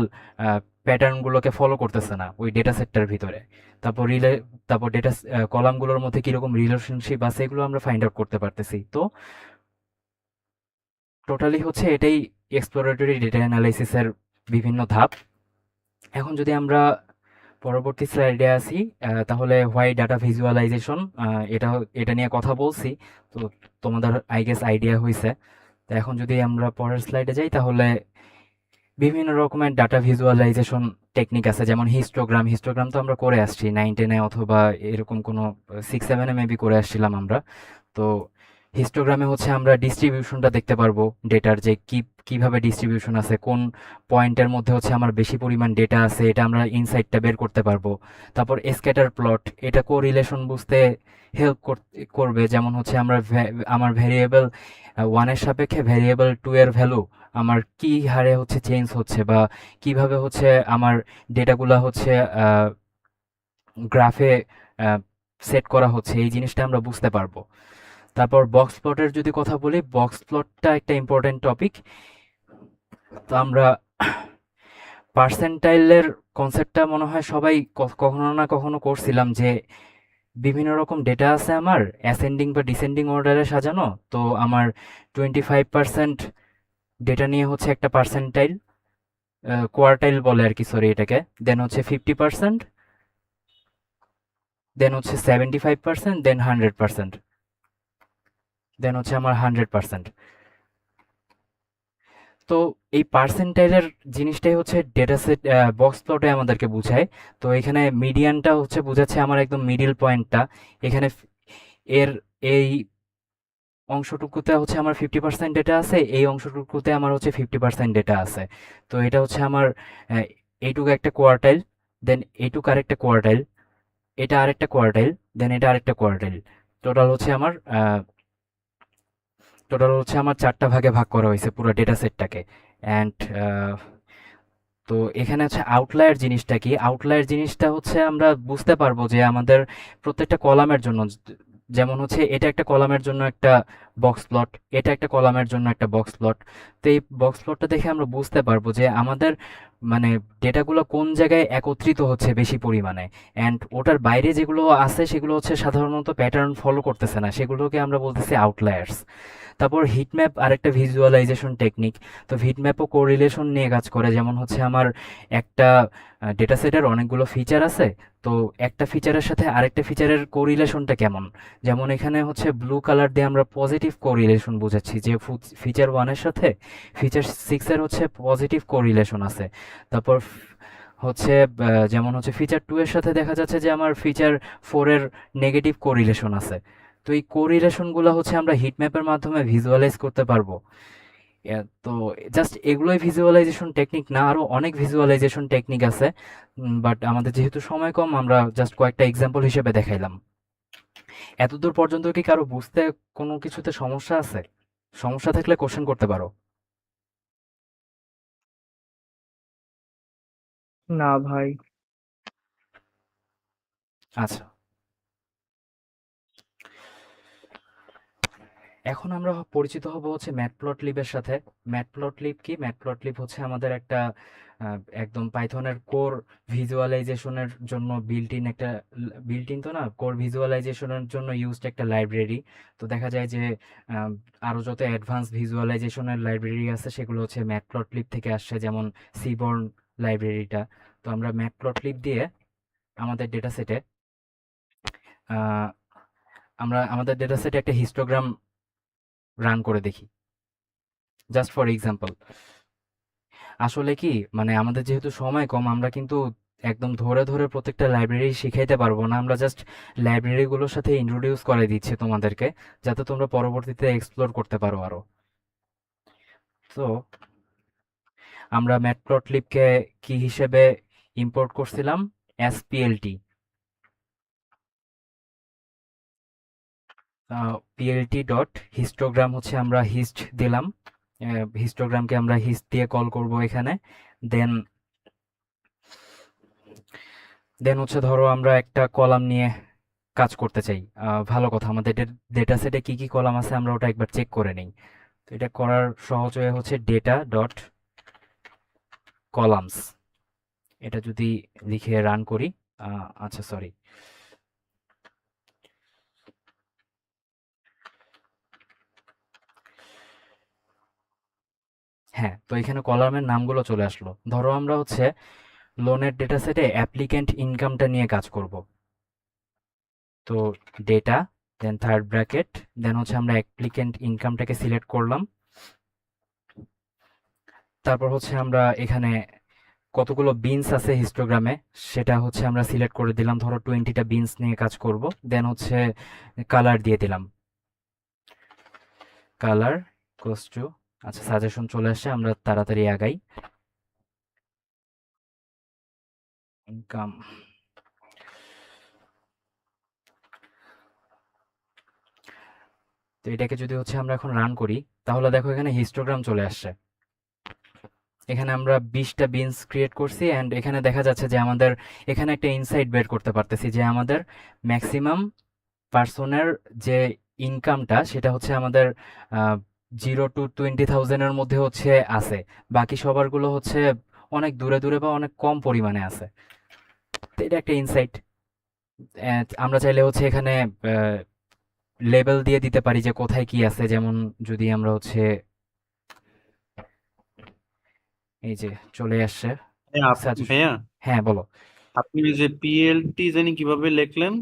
প্যাটার্নগুলোকে ফলো করতেছে না ওই ডেটা সেটটার ভিতরে। তারপর তারপর ডেটা কলামগুলোর মধ্যে কীরকম রিলেশনশিপ আছে এগুলো আমরা ফাইন্ড আউট করতে পারতেছি। তো টোটালি হচ্ছে এটাই এক্সপ্লোরেটরি ডেটা অ্যানালাইসিসের বিভিন্ন ধাপ। এখন যদি আমরা পরবর্তী স্লাইডে আসি, তাহলে হোয়াই ডাটা ভিজুয়ালাইজেশন, এটা এটা নিয়ে কথা বলছি, তো তোমাদের আই গেস আইডিয়া হয়েছে। তো এখন যদি আমরা পরের স্লাইডে যাই, তাহলে বিভিন্ন রকমের ডাটা ভিজুয়ালাইজেশন টেকনিক আছে, যেমন হিস্টোগ্রাম তো আমরা করে আসছি 9-10-এ, অথবা এরকম কোনো 6-7-এ মেবি করে আসছিলাম আমরা। তো হিস্টোগ্রামে হচ্ছে আমরা ডিস্ট্রিবিউশনটা দেখতে পারবো ডেটার, যে কিভাবে ডিস্ট্রিবিউশন আছে, কোন পয়েন্টের মধ্যে হচ্ছে আমার বেশি পরিমাণ ডেটা আছে, এটা আমরা ইনসাইটটা বের করতে পারবো। তারপর স্ক্যাটার প্লট, এটা কোরিলেশন বুঝতে হেল্প করবে, যেমন হচ্ছে আমার ভ্যারিয়েবল 1-এর সাপেক্ষে ভ্যারিয়েবল 2-এর ভ্যালু আমার কি হারে হচ্ছে চেঞ্জ হচ্ছে, বা কিভাবে হচ্ছে আমার ডেটাগুলা হচ্ছে গ্রাফে সেট করা হচ্ছে, এই জিনিসটা আমরা বুঝতে পারবো। তারপর বক্স প্লটের যদি কথা বলি, বক্স প্লটটা একটা ইম্পর্টেন্ট টপিক। তো আমরা পার্সেন্টাইলের কনসেপ্টটা মনে হয় সবাই কখনো না কখনো করছিলাম, যে বিভিন্ন রকম ডেটা আছে আমার অ্যাসেন্ডিং বা ডিসেন্ডিং অর্ডারে সাজানো, তো আমার 25% ডেটা নিয়ে হচ্ছে একটা পার্সেন্টাইল, কোয়ার্টাইল বলে আর কি, সরি এটাকে, দেন হচ্ছে 50%, দেন হচ্ছে 75%, দেন 100%, দেন হচ্ছে আমার 100%। তো এই পার্সেন্টাইলের জিনিসটাই হচ্ছে ডেটা সেট বক্স প্লটে আমাদেরকে বুঝায়। তো এখানে মিডিয়ানটা হচ্ছে বোঝাচ্ছে আমার একদম মিডিল পয়েন্টটা। এখানে এর এই অংশটুকুতে হচ্ছে আমার 50% ডেটা আছে, এই অংশটুকুতে আমার হচ্ছে 50% ডেটা আছে। তো এটা হচ্ছে আমার আহ, এইটুকু একটা কোয়ার্টাইল, দেন এইটুকু আরেকটা কোয়ার্টাইল, এটা আরেকটা কোয়ার্টাইল, দেন এটা আরেকটা কোয়ার্টাইল। টোটাল হচ্ছে আমার চারটা ভাগে ভাগ করা হয়েছে পুরো ডেটা সেটটাকে। অ্যান্ড তো এখানে হচ্ছে আউটলায়ার জিনিসটা কি? আউটলায়ার জিনিসটা হচ্ছে আমরা বুঝতে পারবো যে আমাদের প্রত্যেকটা কলামের জন্য, যেমন হচ্ছে এটা একটা কলামের জন্য একটা বক্স প্লট, এটা একটা কলামের জন্য একটা বক্স প্লট। তো এই বক্স প্লটটা দেখে আমরা বুঝতে পারবো যে আমাদের মানে ডেটাগুলো কোন জায়গায় একত্রিত হচ্ছে বেশি পরিমাণে, অ্যান্ড ওটার বাইরে যেগুলো আছে সেগুলো হচ্ছে সাধারণত প্যাটার্ন ফলো করতেছে না, সেগুলোকে আমরা বলতেছি আউটলায়ার্স। তারপর হিটম্যাপ আরেকটা ভিজুয়ালাইজেশন টেকনিক। তো হিটম্যাপও কোরিলেশন নিয়ে কাজ করে, যেমন হচ্ছে আমার একটা ডেটা সেটের অনেকগুলো ফিচার আছে। তো একটা ফিচারের সাথে আরেকটা ফিচারের কোরিলেশনটা কেমন, যেমন এখানে হচ্ছে ব্লু কালার দিয়ে আমরা পজিটিভ কোরিলেশন বোঝাচ্ছি যে ফিচার ওয়ানের সাথে ফিচার সিক্সের হচ্ছে পজিটিভ কোরিলেশন আছে। তারপর হচ্ছে যেমন হচ্ছে ফিচার টু এর সাথে দেখা যাচ্ছে যে আমার ফিচার ফোরের নেগেটিভ কোরিলেশন আছে। তো এই কোরিলেশনগুলো হচ্ছে আমরা হিটম্যাপের মাধ্যমে ভিজুয়ালাইজ করতে পারবো। তো জাস্ট এগুলোই ভিজুয়ালাইজেশন টেকনিক না, আরো অনেক ভিজুয়ালাইজেশন টেকনিক আছে, বাট আমাদের যেহেতু সময় কম আমরা জাস্ট কয়েকটা এক্সাম্পল হিসেবে দেখাইলাম। এতদূর পর্যন্ত কি কারো বুঝতে কোনো কিছুতে সমস্যা আছে? সমস্যা থাকলে কোশ্চেন করতে পারো। না ভাই। আচ্ছা, এখন আমরা পরিচিত হব হচ্ছে ম্যাটপ্লটলিবের সাথে। ম্যাটপ্লটলিব কি? ম্যাটপ্লটলিব হচ্ছে আমাদের একটা একদম পাইথনের কোর ভিজুয়ালাইজেশনের জন্য বিল্ট ইন একটা, বিল্ট ইন তো না, কোর ভিজুয়ালাইজেশনের জন্য ইউজড একটা লাইব্রেরি। তো দেখা যায় যে আরও যত অ্যাডভান্স ভিজুয়ালাইজেশনের লাইব্রেরি আছে সেগুলো হচ্ছে ম্যাটপ্লটলিব থেকে আসছে, যেমন সিবর্ন লাইব্রেরিটা। তো আমরা ম্যাটপ্লটলিব দিয়ে আমাদের ডেটা সেটে আমাদের ডেটা সেটে একটা হিস্টোগ্রাম রান করে দেখি, জাস্ট ফর এক্সাম্পল। আসলে কি মানে আমাদের যেহেতু সময় কম, আমরা কিন্তু একদম ধরে ধরে প্রত্যেকটা লাইব্রেরি শিখাইতে পারবো না, আমরা জাস্ট লাইব্রেরিগুলোর সাথে ইন্ট্রোডিউস করে দিচ্ছি তোমাদেরকে, যাতে তোমরা পরবর্তীতে এক্সপ্লোর করতে পারো আরো। তো আমরা ম্যাটপ্লটলিবকে কি হিসেবে ইম্পোর্ট করছিলাম? এসপিএলটি। পিএলটি ডট হিস্টোগ্রাম হচ্ছে আমরা হিস্ট দিলাম, হিস্টোগ্রামকে আমরা হিস্ট দিয়ে কল করব এখানে। দেন দেন হচ্ছে ধরো আমরা একটা কলাম নিয়ে কাজ করতে চাই। ভালো কথা, আমাদের ডেটা সেটে কি কি কলাম আছে আমরা ওটা একবার চেক করে নিই। তো এটা করার সহজ ওয়ে হচ্ছে ডেটা ডট কলামস। এটা যদি লিখে রান করি, আচ্ছা সরি, হ্যাঁ, তো এখানে কলামের নামগুলো চলে আসলো। ধরো আমরা হচ্ছে লোনের ডেটা সেটে অ্যাপ্লিকেন্ট ইনকামটা নিয়ে কাজ করব। তো ডেটা, দেন থার্ড ব্র্যাকেট, দেন হচ্ছে আমরা অ্যাপ্লিকেন্ট ইনকামটাকে সিলেক্ট করলাম। তারপর হচ্ছে আমরা এখানে কতগুলো বিনস আছে হিস্টোগ্রামে সেটা হচ্ছে আমরা সিলেক্ট করে দিলাম, ধরো 20টা বিনস নিয়ে কাজ করব। দেন হচ্ছে কালার দিয়ে দিলাম, কালার ইকুয়ালস টু, আচ্ছা সাজেশন চলে আসছে, আমরা তাড়াতাড়ি আগাই। ইনকাম, তো এটাকে যদি হচ্ছে আমরা এখন রান করি, তাহলে দেখো এখানে হিস্টোগ্রাম চলে আসছে। এখানে আমরা 20টা বিনস ক্রিয়েট করছি, অ্যান্ড এখানে দেখা যাচ্ছে যে আমাদের এখানে একটা ইনসাইট বের করতে পারতেছি যে আমাদের ম্যাক্সিমাম পার্সনের যে ইনকামটা সেটা হচ্ছে আমাদের 0 to 20,000-এর মধ্যে হচ্ছে আছে, বাকি সবারগুলো হচ্ছে অনেক দূরে দূরে বা অনেক কম পরিমাণে আছে। তো এটা একটা ইনসাইট। আমরা চাইলে হচ্ছে এখানে লেবেল দিয়ে দিতে পারি যে কোথায় কি আছে, যেমন যদি আমরা হচ্ছে এই যে চলে আসছে হ্যাঁ, সাজেশন। ভাইয়া, হ্যাঁ বলো। আপনি ওই যে পিএলটি জানি কিভাবে লিখলেন?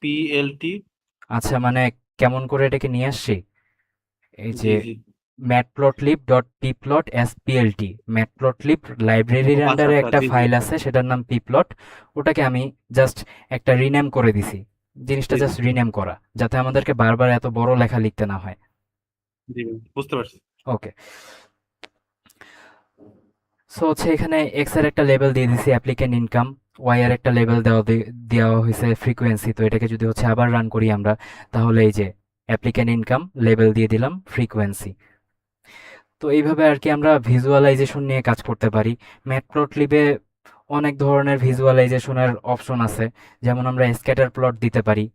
পিএলটি। আচ্ছা, মানে কেমন করে এটাকে নিয়ে আসছি, এই জি যে জি। matplotlib.pplot/plt matplotlib লাইব্রেরির আচ্ছা আন্ডারে আচ্ছা, একটা জি জি ফাইল আছে, সেটার নাম pplot। ওটাকে আমি জাস্ট একটা রিনেম করে দিছি, জিনিসটা জি জি জাস্ট রিনেম করা, যাতে আমাদেরকে বারবার এত বড় লেখা লিখতে না হয়। জি বুঝতে পারছি। ওকে, সো হচ্ছে এখানে এক্স এর একটা লেভেল দিয়ে দিছি অ্যাপ্লিক্যান্ট ইনকাম, ওয়াই এর একটা লেভেল দেওয়া হয়েছে ফ্রিকোয়েন্সি। তো এটাকে যদি হচ্ছে আবার রান করি আমরা, তাহলে এই যে অ্যাপ্লিক্যান্ট ইনকাম লেভেল দিয়ে দিলাম ফ্রিকোয়েন্সি। তো এইভাবে আর কি আমরা ভিজুয়ালাইজেশন নিয়ে কাজ করতে পারি। ম্যাটপ্লটলিবে অনেক ধরনের ভিজুয়ালাইজেশনের অপশন আছে, যেমন আমরা স্ক্যাটার প্লট দিতে পারি।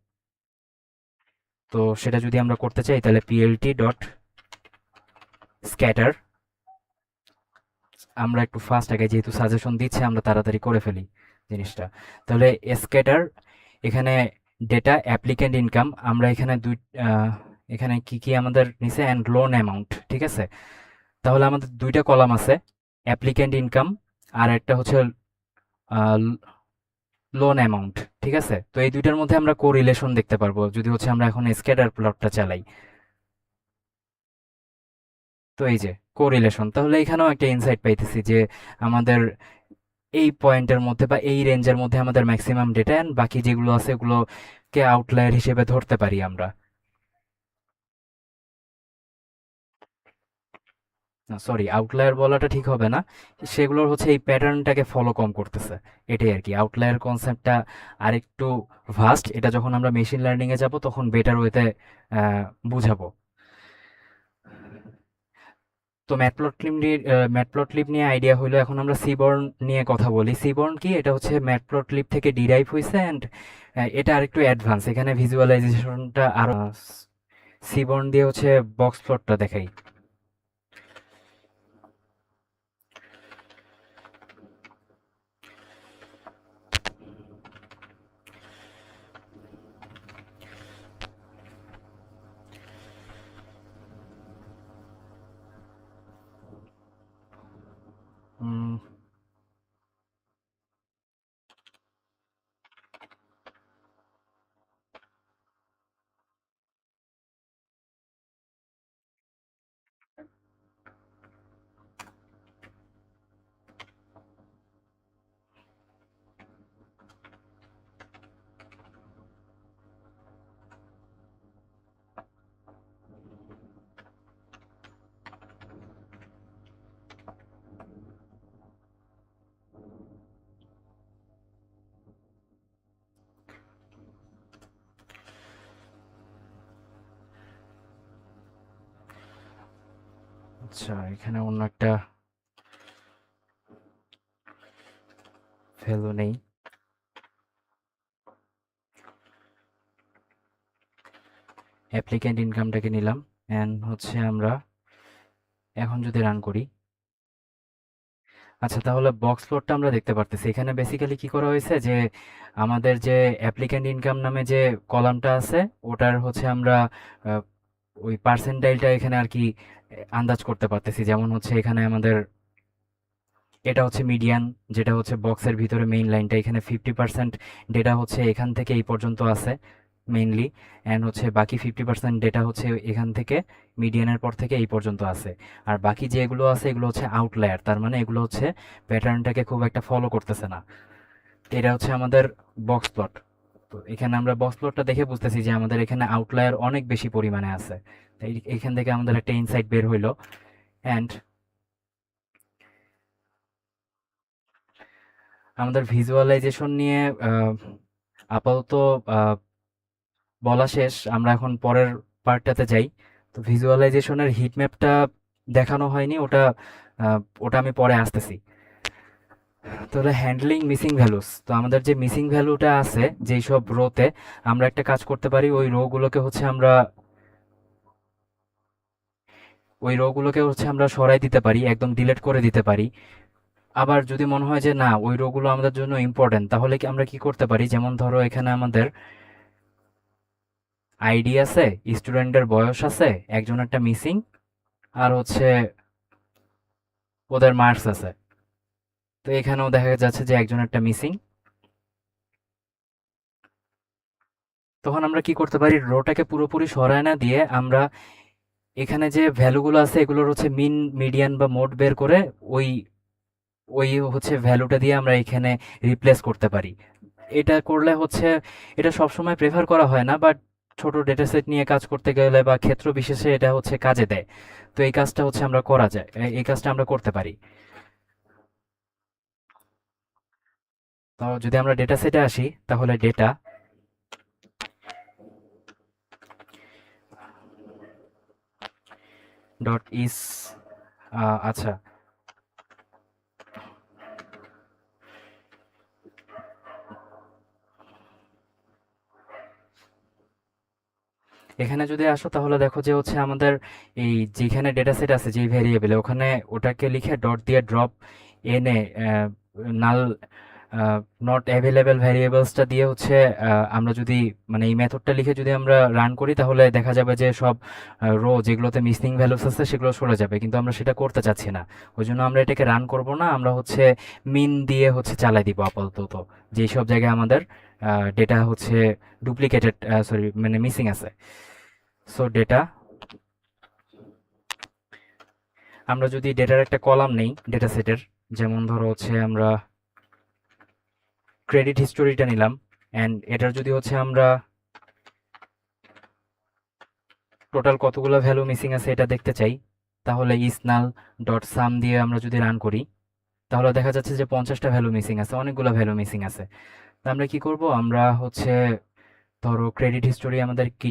তো সেটা যদি আমরা করতে চাই তাহলে পিএলটি ডট স্ক্যাটার, আমরা একটু ফাস্ট আগে যেহেতু সাজেশন দিচ্ছে আমরা তাড়াতাড়ি করে ফেলি জিনিসটা। তাহলে স্ক্যাটার, এখানে ডেটা অ্যাপ্লিক্যান্ট ইনকাম, আমরা এখানে এখানে কি কি আমাদের নিচে অ্যান্ড লোন অ্যামাউন্ট, ঠিক আছে। তাহলে আমাদের দুইটা কলাম আছে, অ্যাপ্লিক্যান্ট ইনকাম আর একটা হচ্ছে লোন অ্যামাউন্ট, ঠিক আছে। তো এই দুইটার মধ্যে আমরা কোরিলেশন দেখতে পারবো যদি হচ্ছে আমরা এখন স্ক্যাটার প্লটটা চালাই। তো এই যে কোরিলেশন, তাহলে এখানেও একটা ইনসাইট পাইতেছি যে আমাদের এই পয়েন্টের মধ্যে বা এই রেঞ্জের মধ্যে আমাদের ম্যাক্সিমাম ডেটা, অ্যান্ড বাকি যেগুলো আছে এগুলোকে আউটলায়ার হিসেবে ধরতে পারি আমরা। সরি, আউটলায়ার বলাটা ঠিক হবে না, সেগুলোর হচ্ছে এই প্যাটার্নটাকে ফলো কম করতেছে, এটাই আর কি। আউটলায়ার কনসেপ্টটা আরেকটু ভাস্ট, এটা যখন আমরা মেশিন লার্নিংয়ে যাব তখন বেটার ওয়েতে বুঝাবো। তো ম্যাটপ্লটলিব নিয়ে আইডিয়া হইলো, এখন আমরা সিবর্ন নিয়ে কথা বলি। সিবর্ন কি? এটা হচ্ছে ম্যাটপ্লটলিব থেকে ডিরাইভ হয়েছে, অ্যান্ড এটা আরেকটু অ্যাডভান্স, এখানে ভিজুয়ালাইজেশনটা আরো। সিবর্ন দিয়ে হচ্ছে বক্স প্লটটা দেখাই। উম, আচ্ছা, এখানে অন্য একটা ভ্যালু নেই। অ্যাপ্লিক্যান্ট ইনকামটাকে নিলাম, অ্যান্ড হচ্ছে আমরা এখন যদি রান করি, আচ্ছা তাহলে বক্স প্লটটা আমরা দেখতে পারতেছি। এখানে বেসিক্যালি কি করা হয়েছে যে আমাদের যে অ্যাপ্লিক্যান্ট ইনকাম নামে যে কলামটা আছে, ওটার হচ্ছে আমরা আহ, ওই পার্সেন্টাইলটা এখানে আর কি আন্দাজ করতে পারতেছি। যেমন হচ্ছে এখানে আমাদের এটা হচ্ছে মিডিয়ান, যেটা হচ্ছে বক্সের ভিতরে মেইন লাইনটা, এখানে 50% ডেটা হচ্ছে এখান থেকে এই পর্যন্ত আছে মেইনলি, অ্যান্ড হচ্ছে বাকি 50% ডেটা হচ্ছে এখান থেকে মিডিয়ানের পর থেকে এই পর্যন্ত আছে। আর বাকি যেগুলো আছে এগুলো হচ্ছে আউটলায়ার, তার মানে এগুলো হচ্ছে প্যাটার্নটাকে খুব একটা ফলো করতেছে না। তো এটা হচ্ছে আমাদের বক্স প্লট। তো এখানে আমরা বক্স প্লটটা দেখে বুঝতেছি যে আমাদের এখানে আউটলায়ার অনেক বেশি পরিমাণে আছে। তাই এখান থেকে আমাদের একটা ইনসাইট বের হইলো। অ্যান্ড আমাদের ভিজুয়ালাইজেশন নিয়ে আপাতত আহ, বলা শেষ, আমরা এখন পরের পার্টটাতে যাই। তো ভিজুয়ালাইজেশনের হিট ম্যাপটা দেখানো হয়নি, ওটা আমি পরে আসতেছি। তাহলে হ্যান্ডলিং মিসিং ভ্যালুস, তো আমাদের যে মিসিং ভ্যালুটা আছে যেই সব রোতে, আমরা একটা কাজ করতে পারি, ওই রোগুলোকে হচ্ছে আমরা সরাই দিতে পারি, একদম ডিলিট করে দিতে পারি। আবার যদি মনে হয় যে না ওই রোগুলো আমাদের জন্য ইম্পর্টেন্ট, তাহলে কি আমরা কি করতে পারি, যেমন ধরো এখানে আমাদের আইডি আছে, স্টুডেন্টের বয়স আছে, একজনেরটা মিসিং, আর হচ্ছে ওদের মার্কস আছে। তো এখানেও দেখা যাচ্ছে যে একজনেরটা মিসিং। তখন আমরা কি করতে পারি, রোটাকে পুরোপুরি সরায় না দিয়ে আমরা এখানে যে ভ্যালুগুলো আছে এগুলোর হচ্ছে মিন, মিডিয়ান বা মোড বের করে ওই ওই হচ্ছে ভ্যালুটা দিয়ে আমরা এখানে রিপ্লেস করতে পারি। এটা করলে হচ্ছে এটা সবসময় প্রেফার করা হয় না, বাট ছোট ডেটা সেট নিয়ে কাজ করতে গেলে বা ক্ষেত্র বিশেষে এটা হচ্ছে কাজে দেয়। তো এই কাজটা হচ্ছে আমরা করা যায়, এই কাজটা আমরা করতে পারি। তো যদি আমরা ডেটা সেটে আসি তাহলে ডেটা ডট ইস, আচ্ছা এখানে যদি আসো তাহলে দেখো যে হচ্ছে আমাদের এই যেখানে ডেটা সেট আছে যেই ভেরিয়েবলে ওখানে ওটাকে লিখে ডট দিয়ে ড্রপ এনে নাল নট অ্যাভেলেবেল ভ্যারিয়েবলসটা দিয়ে হচ্ছে আমরা যদি মানে এই মেথডটা লিখে যদি আমরা রান করি তাহলে দেখা যাবে যে সব রো যেগুলোতে মিসিং ভ্যালুস আছে সেগুলো সরে যাবে, কিন্তু আমরা সেটা করতে চাচ্ছি না। ওই জন্য আমরা এটাকে রান করব না, আমরা হচ্ছে মিন দিয়ে হচ্ছে চালাই দিব আপাতত যেই সব জায়গায় আমাদের ডেটা হচ্ছে ডুপ্লিকেটেড, সরি মানে মিসিং আছে। সো ডেটা, আমরা যদি ডেটার একটা কলাম নেই ডেটা সেটের, যেমন ধরো হচ্ছে আমরা ক্রেডিট হিস্টোরিটা নিলাম, অ্যান্ড এটার যদি হচ্ছে আমরা টোটাল কতগুলো ভ্যালু মিসিং আছে এটা দেখতে চাই, তাহলে ইসনাল ডট সাম দিয়ে আমরা যদি রান করি তাহলে দেখা যাচ্ছে যে 50টা ভ্যালু মিসিং আছে, অনেকগুলো ভ্যালু মিসিং আছে। তা আমরা কি করব, আমরা হচ্ছে ধরো ক্রেডিট হিস্টোরি আমাদের কি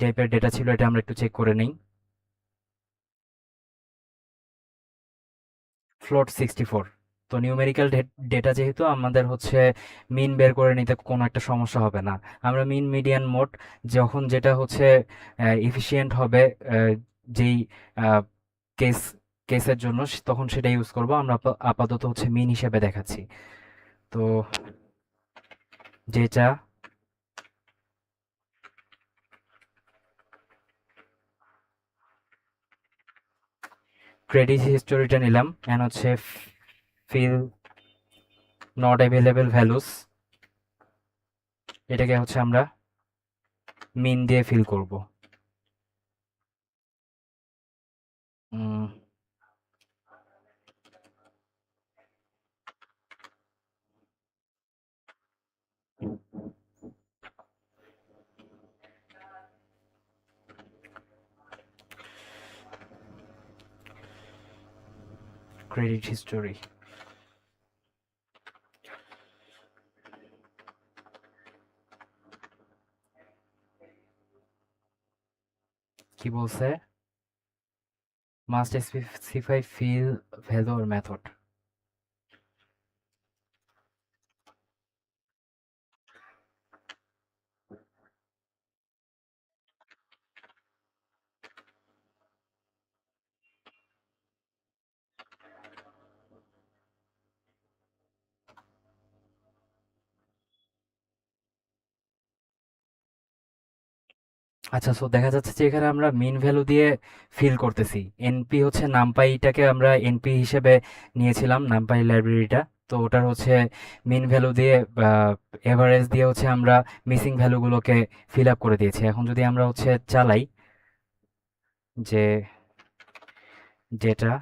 টাইপের ডেটা ছিল এটা আমরা একটু চেক করে নেই। ফ্লোট 64, তো নিউমেরিক্যাল ডেটা যেহেতু আমাদের হচ্ছে মিন বের করে নিতে কোনো একটা সমস্যা হবে না। আমরা মিন, মিডিয়ান, মোড যখন যেটা হচ্ছে এফিশিয়েন্ট হবে যেই কেস কেসের জন্য তখন সেটা ইউজ করব। আমরা আপাতত হচ্ছে মিন হিসেবে দেখাচ্ছি। তো যেটা ক্রেডিট হিস্টোরিটা নিলাম এন্ড হচ্ছে ফিল নট অ্যাভেলেবল ভ্যালুস, এটাকে হচ্ছে আমরা মিন দিয়ে ফিল করব। ক্রেডিট হিস্টোরি, কি বলছে, must specify fill value or method. আচ্ছা, সো দেখা যাচ্ছে যে এখানে আমরা মিন ভ্যালু দিয়ে ফিল করতেছি। এনপি হচ্ছে নামপাইটাকে আমরা এনপি হিসেবে নিয়েছিলাম, নামপাই লাইব্রেরিটা। তো ওটার হচ্ছে মিন ভ্যালু দিয়ে এভারেজ দিয়ে হচ্ছে আমরা মিসিং ভ্যালুগুলোকে ফিল আপ করে দিয়েছি। এখন যদি আমরা হচ্ছে চালাই যে ডেটা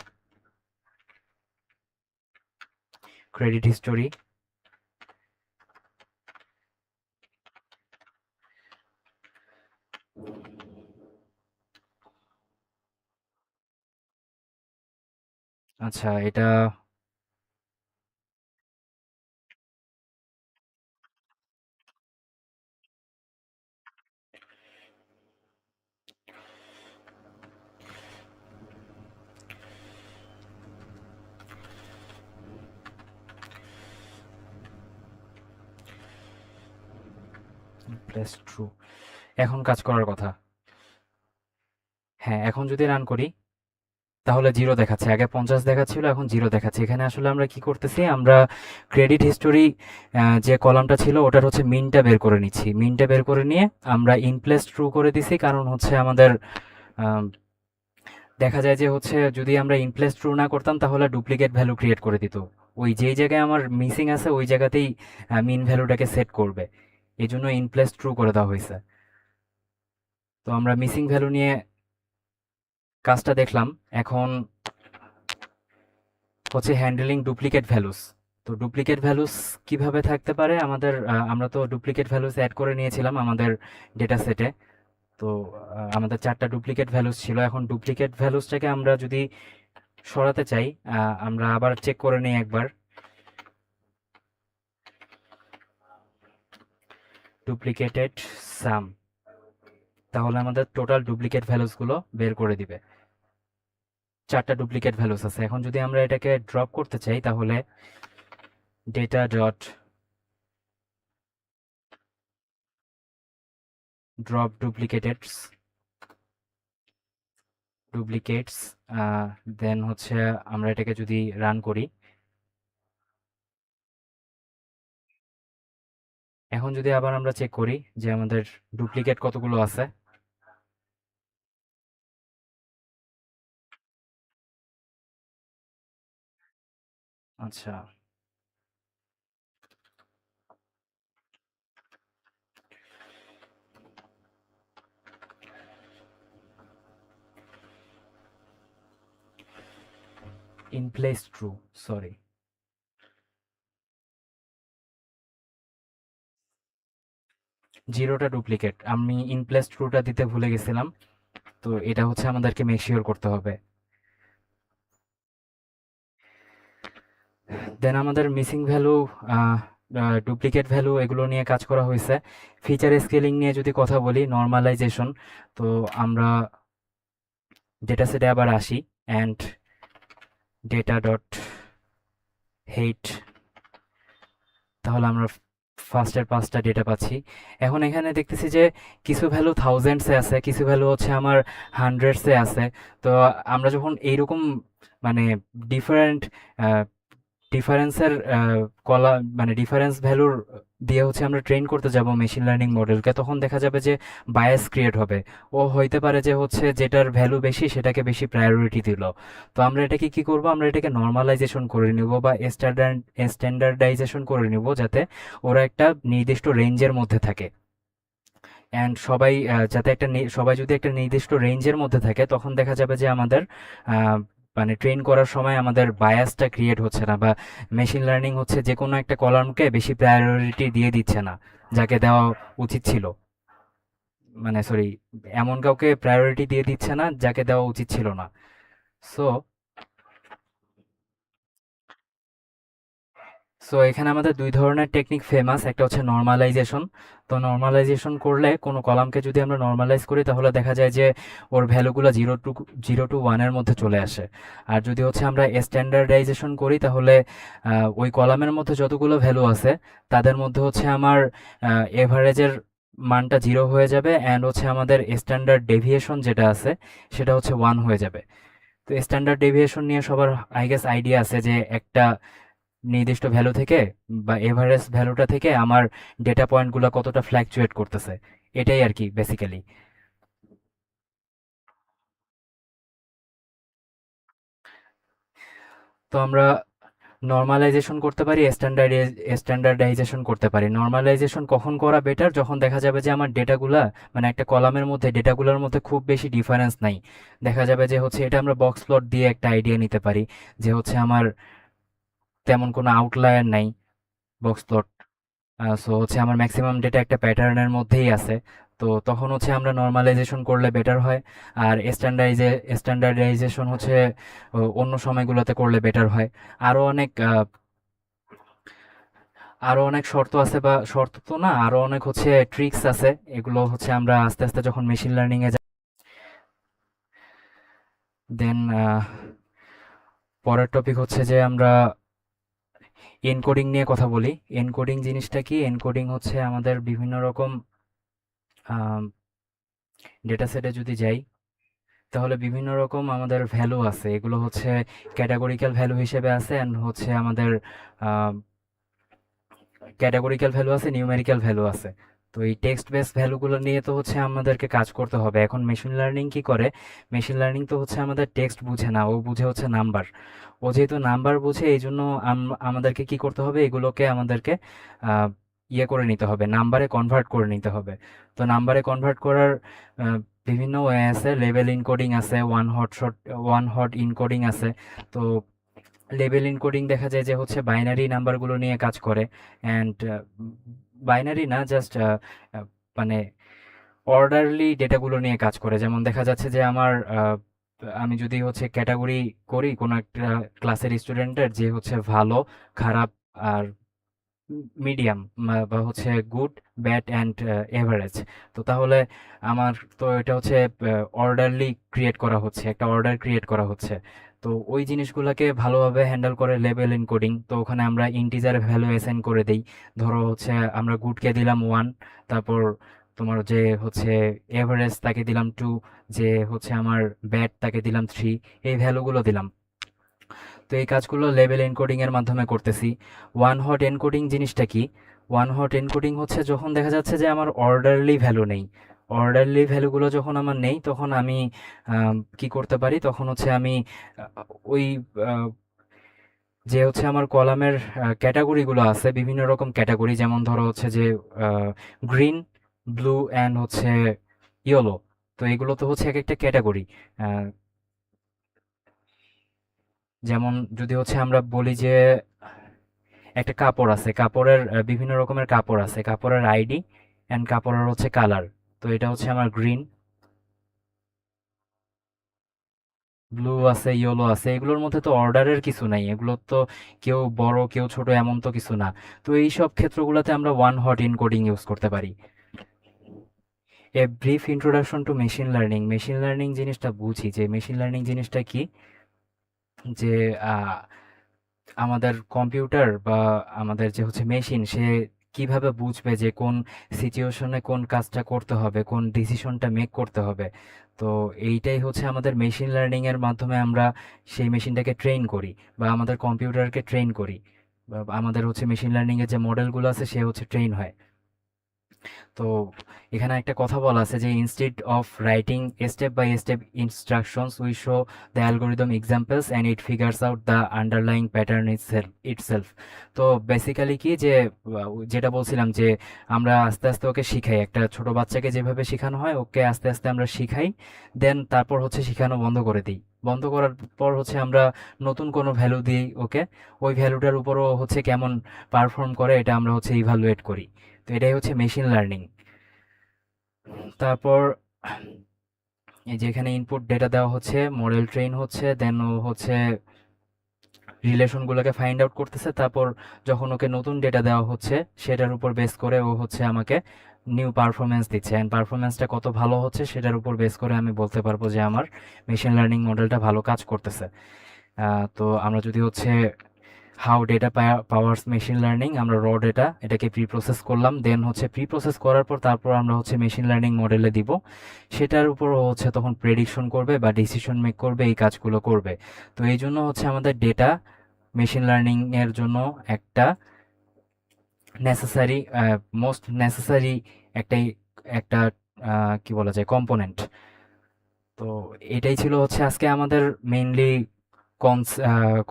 ক্রেডিট হিস্টোরি, আচ্ছা এটা প্লাস ট্রু, এখন কাজ করার কথা। হ্যাঁ, এখন যদি রান করি তাহলে 0 দেখাচ্ছে, আগে 50 দেখাচ্ছিল এখন 0 দেখাচ্ছে। এখানে আসলে আমরা কি করতেছি, আমরা ক্রেডিট হিস্টোরি যে কলামটা ছিল ওটার হচ্ছে মিনটা বের করে নিচ্ছি। মিনটা বের করে নিয়ে আমরা ইন প্লেস ট্রু করে দিছি, কারণ হচ্ছে আমাদের আম, দেখা যায় যে হচ্ছে যদি আমরা ইন প্লেস ট্রু না করতাম তাহলে ডুপ্লিকেট ভ্যালু ক্রিয়েট করে দিত। ওই যেই জায়গায় আমার মিসিং আছে ওই জায়গাতেই মিন ভ্যালুটাকে সেট করবে, এই জন্য ইন প্লেস ট্রু করে দেওয়া হয়েছে। তো আমরা মিসিং ভ্যালু নিয়ে কাজটা দেখলাম। এখন হচ্ছে হ্যান্ডলিং ডুপ্লিকেট ভ্যালুস। তো ডুপ্লিকেট ভ্যালুস কিভাবে থাকতে পারে আমাদের, আমরা তো ডুপ্লিকেট ভ্যালুস অ্যাড করে নিয়েছিলাম আমাদের ডেটা সেটে। তো আমাদের 4টা ডুপ্লিকেট ভ্যালুস ছিল। এখন ডুপ্লিকেট ভ্যালুসটাকে আমরা যদি সরাতে চাই, আমরা আবার চেক করে নিই একবার। ডুপ্লিকেটেড সাম, তাহলে আমাদের টোটাল ডুপ্লিকেট ভ্যালুসগুলো বের করে দিবে। 4টা ডুপ্লিকেট ভ্যালুস আছে। এখন যদি আমরা এটাকে ড্রপ করতে চাই তাহলে ডেটা ডট ড্রপ ডুপ্লিকেটস, দেন হচ্ছে আমরা এটাকে যদি রান করি, এখন যদি আবার আমরা চেক করি যে আমাদের ডুপ্লিকেট কতগুলো আছে। আচ্ছা, ইন প্লেস ট্রু, সরি, জিরোটা ডুপ্লিকেট। আমি ইন প্লেস ট্রুটা দিতে ভুলে গেছিলাম। তো এটা হচ্ছে আমাদেরকে মেক শিওর করতে হবে। দেন আমাদের মিসিং ভ্যালু, ডুপ্লিকেট ভ্যালু, এগুলো নিয়ে কাজ করা হয়েছে। ফিচার স্কেলিং নিয়ে যদি কথা বলি, নর্মালাইজেশন। তো আমরা ডেটা সেটে আবার আসি অ্যান্ড ডেটা ডট হেইট, তাহলে আমরা ফার্স্টের 5টা ডেটা পাচ্ছি। এখন এখানে দেখতেছি যে কিছু ভ্যালু থাউজেন্ডসে আছে, কিছু ভ্যালু হচ্ছে আমার হান্ড্রেডসে আছে। তো আমরা যখন এইরকম মানে ডিফারেন্ট ডিফারেন্সের কলা মানে ডিফারেন্স ভ্যালুর দিয়ে হচ্ছে আমরা ট্রেন করতে যাব মেশিন লার্নিং মডেলকে, তখন দেখা যাবে যে বায়াস ক্রিয়েট হবে। ও হইতে পারে যে হচ্ছে যেটার ভ্যালু বেশি সেটাকে বেশি প্রায়োরিটি দিল। তো আমরা এটাকে কি করব, আমরা এটাকে নর্মালাইজেশন করে নিব বা স্ট্যান্ডার্ডাইজেশন করে নিব, যাতে ওরা একটা নির্দিষ্ট রেঞ্জের মধ্যে থাকে। অ্যান্ড সবাই যাতে সবাই যদি একটা নির্দিষ্ট রেঞ্জের মধ্যে থাকে, তখন দেখা যাবে যে আমাদের মানে ট্রেন করার সময় আমাদের বায়াসটা ক্রিয়েট হচ্ছে না, বা মেশিন লার্নিং হচ্ছে যে কোনো একটা কলামকে বেশি প্রায়োরিটি দিয়ে দিচ্ছে না যাকে দেওয়া উচিত ছিল। মানে সরি, এমন কাউকে প্রায়োরিটি দিয়ে দিচ্ছে না যাকে দেওয়া উচিত ছিল না। সো সো এখানে আমাদের 2 ধরনের টেকনিক ফেমাস। একটা হচ্ছে নর্মালাইজেশন। তো নর্মালাইজেশন করলে কোনো কলামকে যদি আমরা নর্মালাইজ করি, তাহলে দেখা যায় যে ওর ভ্যালুগুলো 0 to 1 এর মধ্যে চলে আসে। আর যদি হচ্ছে আমরা স্ট্যান্ডার্ডাইজেশন করি, তাহলে ওই কলামের মধ্যে যতগুলো ভ্যালু আছে তাদের মধ্যে হচ্ছে আমার এভারেজের মানটা 0 হয়ে যাবে, অ্যান্ড হচ্ছে আমাদের স্ট্যান্ডার্ড ডেভিয়েশন যেটা আছে সেটা হচ্ছে 1 হয়ে যাবে। তো স্ট্যান্ডার্ড ডেভিয়েশন নিয়ে সবার আই গেস আইডিয়া আছে যে একটা নির্দিষ্ট ভ্যালু থেকে বা এভারেজ ভ্যালুটা থেকে আমার ডেটা পয়েন্টগুলো কতটা ফ্ল্যাকচুয়েট করতেছে, এটাই আর কি বেসিক্যালি। তো আমরা নর্মালাইজেশন করতে পারি, স্ট্যান্ডার্ডাইজেশন করতে পারি। নর্মালাইজেশন কখন করা বেটার, যখন দেখা যাবে যে আমার ডেটাগুলা মানে একটা কলামের মধ্যে ডেটাগুলোর মধ্যে খুব বেশি ডিফারেন্স নাই। দেখা যাবে যে হচ্ছে এটা আমরা বক্স প্লট দিয়ে একটা আইডিয়া নিতে পারি যে হচ্ছে আমার তেমন কোনো আউটলায়ার নাই বক্স প্লট। সো হচ্ছে আমার ম্যাক্সিমাম ডেটা একটা প্যাটার্নের মধ্যেই আছে। তো তখন হচ্ছে আমরা নর্মালাইজেশন করলে বেটার হয়। আর স্ট্যান্ডার্ডাইজেশন হচ্ছে অন্য সময়গুলোতে করলে বেটার হয়। আরও অনেক আরও অনেক শর্ত আছে, বা শর্ত তো না, আরও অনেক হচ্ছে ট্রিক্স আছে। এগুলো হচ্ছে আমরা আস্তে আস্তে যখন মেশিন লার্নিংয়ে যাই, দেন পরের টপিক হচ্ছে যে আমরা এনকোডিং নিয়ে কথা বলি। এনকোডিং জিনিসটা কি? এনকোডিং হচ্ছে আমাদের বিভিন্ন রকম ডেটা সেটে যদি যাই, তাহলে বিভিন্ন রকম আমাদের ভ্যালু আছে। এগুলো হচ্ছে ক্যাটাগরিক্যাল ভ্যালু হিসেবে আছে, অ্যান্ড হচ্ছে আমাদের ক্যাটাগরিক্যাল ভ্যালু আছে, নিউমেরিক্যাল ভ্যালু আছে। তো এই টেক্সট বেস ভ্যালুগুলো নিয়ে তো হচ্ছে আমাদেরকে কাজ করতে হবে। এখন মেশিন লার্নিং কি করে? মেশিন লার্নিং তো হচ্ছে আমাদের টেক্সট বুঝে না, ও বুঝে হচ্ছে নাম্বার। ও যেহেতু নাম্বার বুঝে, এই জন্য আমাদেরকে কি করতে হবে, এগুলোকে আমাদেরকে ইয়ে করে নিতে হবে, নাম্বারে কনভার্ট করে নিতে হবে। তো নাম্বারে কনভার্ট করার বিভিন্ন ওয়ে আছে, লেভেল ইনকোডিং আছে, ওয়ান হট ইনকোডিং আছে। তো লেভেল ইনকোডিং দেখা যায় যে হচ্ছে বাইনারি নাম্বারগুলো নিয়ে কাজ করে, অ্যান্ড বাইনারি না, জাস্ট মানে অর্ডারলি ডেটাগুলো নিয়ে কাজ করে। যেমন দেখা যাচ্ছে যে আমি যদি হচ্ছে ক্যাটাগরি করি কোনো একটা ক্লাসের স্টুডেন্টের, যে হচ্ছে ভালো, খারাপ আর মিডিয়াম, বা হচ্ছে গুড, ব্যাড অ্যান্ড এভারেজ। তো তাহলে আমার তো এটা হচ্ছে অর্ডারলি ক্রিয়েট করা হচ্ছে, একটা অর্ডার ক্রিয়েট করা হচ্ছে। তো ওই জিনিসগুলোকে ভালোভাবে হ্যান্ডেল করে লেভেল এনকোডিং। তো ওখানে আমরা ইন্টিজার ভ্যালু অ্যাসাইন করে দিই। ধরো হচ্ছে আমরা গুডকে দিলাম 1, তারপর তোমার যে হচ্ছে এভারেজ তাকে দিলাম 2, যে হচ্ছে আমার ব্যাড তাকে দিলাম 3, এই ভ্যালুগুলো দিলাম। তো এই কাজগুলো লেভেল এনকোডিং এর মাধ্যমে করতেছি। ওয়ান হট এনকোডিং জিনিসটা কি? ওয়ান হট এনকোডিং হচ্ছে যখন দেখা যাচ্ছে যে আমার অর্ডারলি ভ্যালু নেই, অর্ডারলি ভ্যালুগুলো যখন আমার নেই, তখন আমি কি করতে পারি, তখন হচ্ছে আমি ওই আহ, যে হচ্ছে আমার কলামের ক্যাটাগরিগুলো আছে, বিভিন্ন রকম ক্যাটাগরি, যেমন ধরো হচ্ছে যে গ্রিন, ব্লু অ্যান্ড হচ্ছে ইয়েলো। তো এগুলো তো হচ্ছে এক একটা ক্যাটাগরি। যেমন যদি হচ্ছে আমরা বলি যে একটা কাপড় আছে, কাপড়ের বিভিন্ন রকমের কাপড় আছে, কাপড়ের আইডি অ্যান্ড কাপড়ের হচ্ছে কালার। তো এটা হচ্ছে আমার গ্রিন, ব্লু আছে, ইয়েলো আছে। এগুলোর মধ্যে তো অর্ডারের কিছু নাই, এগুলো তো কেউ বড় কেউ ছোট এমন তো কিছু না। তো এই সব ক্ষেত্রগুলোতে আমরা ওয়ান হট ইনকোডিং ইউজ করতে পারি। A brief introduction to machine learning. Machine learning জিনিসটা বুঝি, যে মেশিন লার্নিং জিনিসটা কি, যে আহ, আমাদের কম্পিউটার বা আমাদের যে হচ্ছে মেশিন, সে কিভাবে বুঝবে যে কোন সিচুয়েশনে কোন কাজটা করতে হবে, কোন ডিসিশনটা মেক করতে হবে। তো এইটাই হচ্ছে আমাদের মেশিন লার্নিং এর মাধ্যমে আমরা সেই মেশিনটাকে ট্রেন করি, বা আমাদের কম্পিউটারকে ট্রেন করি, বা আমাদের হচ্ছে মেশিন লার্নিং এর যে মডেলগুলো আছে সে হচ্ছে ট্রেন হয়। তো এখানে একটা কথা বলা আছে যে instead of writing step by step instructions we show the algorithm examples and it figures out the underlying pattern itself. তো বেসিক্যালি কি, যে যেটা বলছিলাম, যে আমরা আস্তে আস্তে ওকে শিখাই, একটা ছোট বাচ্চাকে যেভাবে শেখানো হয় ওকে আস্তে আস্তে আমরা শিখাই, দেন তারপর হচ্ছে শেখানো বন্ধ করে দিই। বন্ধ করার পর হচ্ছে আমরা নতুন কোনো ভ্যালু দিই ওকে, ওই ভ্যালুটার উপরও হচ্ছে কেমন পারফর্ম করে এটা আমরা হচ্ছে ইভালুয়েট করি। তো এটাই হচ্ছে মেশিন লার্নিং। তারপর এই যে এখানে ইনপুট ডেটা দেওয়া হচ্ছে, মডেল ট্রেন হচ্ছে, দেন ও হচ্ছে রিলেশনগুলোকে ফাইন্ড আউট করতেছে। তারপর যখন ওকে নতুন ডেটা দেওয়া হচ্ছে, সেটার উপর বেস করে ও হচ্ছে আমাকে নিউ পারফরমেন্স দিচ্ছে, অ্যান্ড পারফরমেন্সটা কত ভালো হচ্ছে সেটার উপর বেস করে আমি বলতে পারবো যে আমার মেশিন লার্নিং মডেলটা ভালো কাজ করতেছে। তো আমরা যদি হচ্ছে how data powers machine learning, আমরা র ডেটা এটাকে প্রি প্রসেস করলাম, দেন হচ্ছে প্রি প্রসেস করার পর তারপর আমরা হচ্ছে মেশিন লার্নিং মডেলে দিব, সেটার উপর ও হচ্ছে তখন প্রেডিকশন করবে বা ডিসিশন মেক করবে, এই কাজগুলো করবে। তো এই জন্য হচ্ছে আমাদের ডেটা মেশিন লার্নিং এর জন্য একটা নেসেসারি, মোস্ট নেসেসারি একটাই একটা কি বলা যায়, কম্পোনেন্ট। তো এটাই ছিল হচ্ছে আজকে আমাদের মেইনলি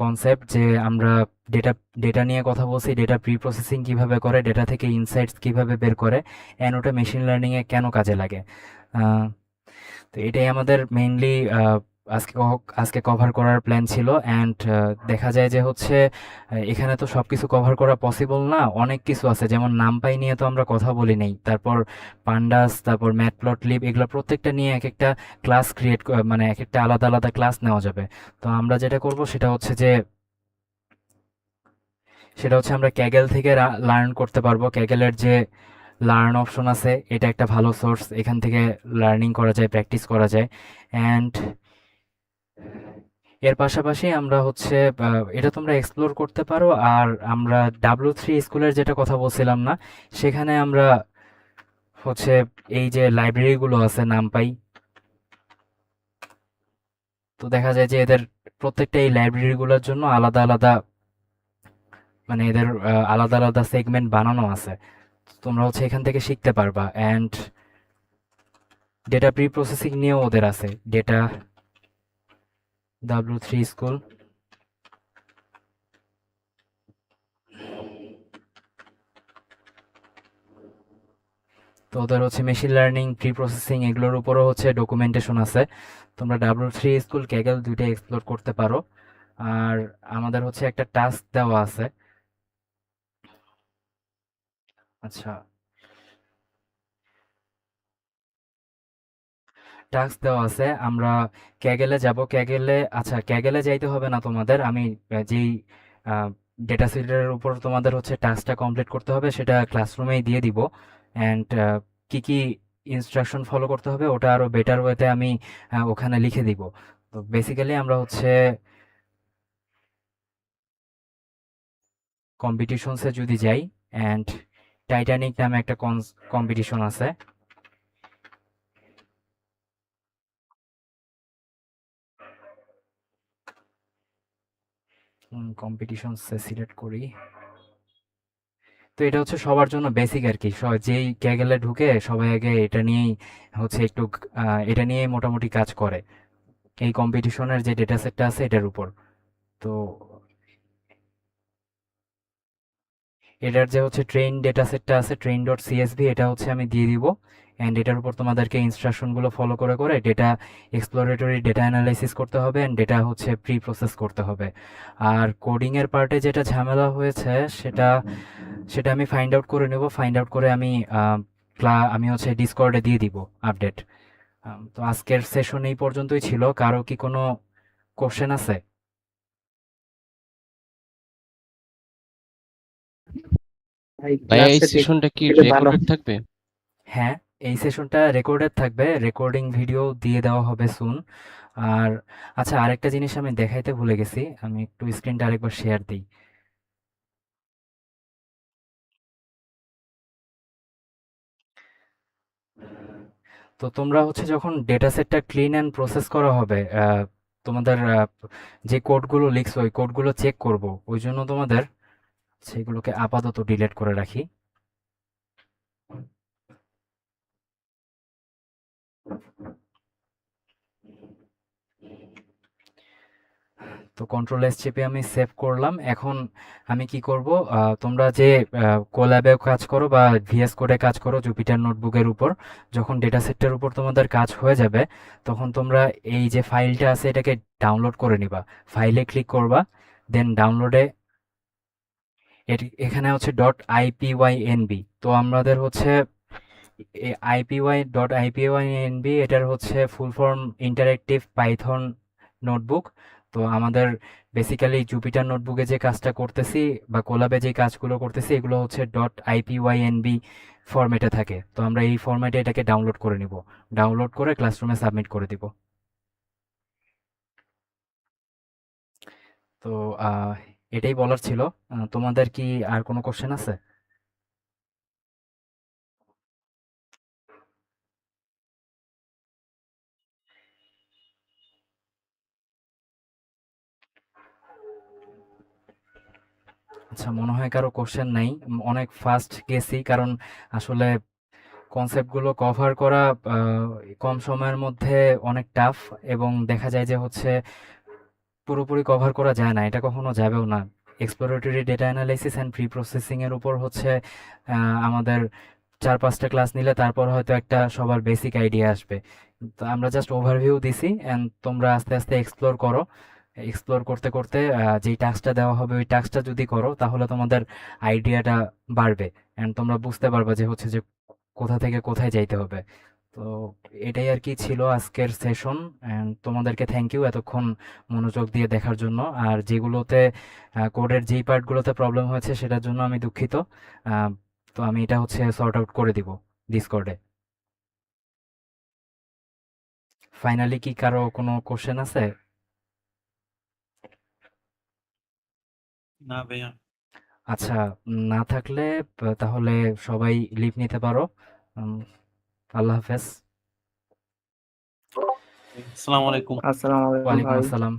কনসেপ্ট, যে আমরা ডেটা ডেটা নিয়ে কথা বলছি, ডেটা প্রি প্রসেসিং কিভাবে করে, ডেটা থেকে ইনসাইটস কিভাবে বের করে, অ্যান্ড ওটা মেশিন লার্নিং এ কেন কাজে লাগে। আহ, তো এটাই আমাদের মেইনলি আজকে কভার করার প্ল্যান ছিল। অ্যান্ড দেখা যায় যে হচ্ছে এখানে তো সবকিছু কভার করা পসিবল না, অনেক কিছু আছে, যেমন নামপাই নিয়ে তো আমরা কথা বলি নাই, তারপর পান্ডাস, তারপর ম্যাটপ্লটলিব, এগুলো প্রত্যেকটা নিয়ে এক একটা ক্লাস মানে এক একটা আলাদা আলাদা ক্লাস নেওয়া যাবে। তো আমরা যেটা করব সেটা হচ্ছে আমরা ক্যাগেল থেকে লার্ন করতে পারবো। ক্যাগেলের যে লার্ন অপশন আছে, এটা একটা ভালো সোর্স, এখান থেকে লার্নিং করা যায়, প্র্যাকটিস করা যায়। অ্যান্ড এর পাশাপাশি আমরা হচ্ছে এটা তোমরা এক্সপ্লোর করতে পারো। আর আমরা W3 স্কুলের যেটা কথা বলছিলাম না, সেখানে আমরা হচ্ছে এই যে লাইব্রেরিগুলো আছে নামপাই, তো দেখা যায় যে এদের প্রত্যেকটা এই লাইব্রেরিগুলোর জন্য আলাদা আলাদা, মানে এদের আলাদা আলাদা সেগমেন্ট বানানো আছে। তোমরা হচ্ছে এখান থেকে শিখতে পারবা। অ্যান্ড ডেটা প্রি প্রসেসিং নিয়েও ওদের আছে, ডেটা W3 স্কুল। তো ওদের হচ্ছে মেশিন লার্নিং, প্রি প্রসেসিং এগুলোর উপরও হচ্ছে ডকুমেন্টেশন আছে। তোমরা W3 স্কুল, ক্যাগল দুইটাই এক্সপ্লোর করতে পারো। আর আমাদের হচ্ছে একটা টাস্ক দেওয়া আছে। আচ্ছা, টাস্ক দেওয়া আছে, আমরা ক্যাগেলে যাব। ক্যাগেলে, আচ্ছা ক্যাগেলে যাইতে হবে না তোমাদের। আমি যেই ডেটা সেটের উপর তোমাদের হচ্ছে টাস্কটা কমপ্লিট করতে হবে সেটা ক্লাসরুমেই দিয়ে দিব। অ্যান্ড কি কি ইনস্ট্রাকশন ফলো করতে হবে ওটা আরো বেটার ওয়েতে আমি ওখানে লিখে দিব। তো বেসিক্যালি আমরা হচ্ছে কম্পিটিশনসে যদি যাই, অ্যান্ড টাইটানিক নামে একটা কম্পিটিশন আছে। কম্পিটিশনসে সিলেক্ট করি। তো এটা হচ্ছে সবার জন্য বেসিক আর কি। যেই ক্যাগেলে ঢুকে সবাই আগে এটা নিয়েই হচ্ছে একটু এটা নিয়েই মোটামুটি কাজ করে, এই কম্পিটিশনের যে ডেটা সেটটা আছে এটার উপর। তো এটার যে হচ্ছে ট্রেন ডেটা সেটটা আছে, train.csv, এটা হচ্ছে আমি দিয়ে দিব। অ্যান্ড এটার উপর তোমাদেরকে ইনস্ট্রাকশনগুলো ফলো করে করে ডেটা এক্সপ্লোরেটরি ডেটা অ্যানালাইসিস করতে হবে, অ্যান্ড ডেটা হচ্ছে প্রি প্রসেস করতে হবে। আর কোডিংয়ের পার্টে যেটা ঝামেলা হয়েছে সেটা সেটা আমি ফাইন্ড আউট করে নেব। ফাইন্ড আউট করে আমি আমি হচ্ছে ডিসকর্ডে দিয়ে দিব আপডেট। তো আজকের সেশন এই পর্যন্তই ছিল। কারো কি কোনো কোশ্চেন আছে? ভাই ভাইয়া এই ক্লাসটা সেশনটা কি এটা ভালো। রেকর্ডেড থাকবে? হ্যাঁ, এই সেশনটা রেকর্ডেড থাকবে, রেকর্ডিং ভিডিও দিয়ে দেওয়া হবে সুন। আর আচ্ছা, আরেকটা জিনিস আমি দেখাইতে ভুলে গেছি, আমি একটু স্ক্রিনটা আরেকবার শেয়ার দিই। তো তোমরা হচ্ছে যখন ডেটা সেটটা ক্লিন অ্যান্ড প্রসেস করা হবে, তোমাদের যে কোডগুলো লিখছো ওই কোডগুলো চেক করব, ওই জন্য তোমাদের সেগুলোকে আপাতত ডিলিট করে রাখি। তো কন্ট্রোল এস চেপে আমি সেভ করলাম। এখন আমি কি করব, তোমরা যে কোল্যাবে কাজ করো বা ভিএস কোডে কাজ করো জুপিটার নোটবুকের উপর, যখন ডেটা সেটটার উপর তোমাদের কাজ হয়ে যাবে তখন তোমরা এই যে ফাইলটা আছে এটাকে ডাউনলোড করে নিবা। ফাইলে ক্লিক করবা, দেন ডাউনলোডে এখানে হচ্ছে .ipynb। তো আমাদের হচ্ছে ipy.ipynb, এটার হচ্ছে full form interactive Python notebook. তো আমাদের বেসিক্যালি জুপিটার নোটবুকে যে কাজটা করতেছি বা কোলাবে যে কাজগুলো করতেছি এগুলো হচ্ছে .ipynb ফরম্যাটে থাকে। তো আমরা এই ফরম্যাটে এটাকে ডাউনলোড করে নিব, ডাউনলোড করে ক্লাসরুমে সাবমিট করে দিব। তো এটাই বলার ছিল। তোমাদের কি আর কোনো কোশ্চেন আছে? আচ্ছা, মনে হয় কারো কোশ্চেন নাই। অনেক ফাস্ট গেছি কারণ আসলে কনসেপ্টগুলো কভার করা আহ, কম সময়ের মধ্যে অনেক টাফ, এবং দেখা যায় যে হচ্ছে পুরোপুরি কভার করা যায় না, এটা কখনো যাবেও না। Exploratory data analysis and pre processing এর উপর হচ্ছে আমাদের 4-5টা ক্লাস নিলে তারপর হয়তো একটা সবার বেসিক আইডিয়া আসবে। তো আমরা জাস্ট ওভারভিউ দিছি, অ্যান্ড তোমরা আস্তে আস্তে এক্সপ্লোর করো। এক্সপ্লোর করতে করতে যেই টাস্কটা দেওয়া হবে ওই টাস্কটা যদি করো তাহলে তোমাদের আইডিয়াটা বাড়বে, অ্যান্ড তোমরা বুঝতে পারবে যে হচ্ছে যে কোথা থেকে কোথায় যাইতে হবে। তো এটাই আর কি ছিল আজকের সেশন, অ্যান্ড তোমাদেরকে থ্যাংক ইউ এতক্ষণ মনোযোগ দিয়ে দেখার জন্য। আর যেগুলোতে কোডের যেই পার্টগুলোতে প্রবলেম হয়েছে সেটার জন্য আমি দুঃখিত। আহ, তো আমি এটা হচ্ছে সর্ট আউট করে দিব ডিসকর্ডে। ফাইনালি কি কারো কোনো কোশ্চেন আছে? না ভাইয়া। আচ্ছা, না থাকলে তাহলে সবাই লিভ নিতে পারো। উম, আল্লাহ হাফেজ। আসসালামু আলাইকুম। আসসালামু আলাইকুম ওয়ালাইকুম ভাই। আসসালাম।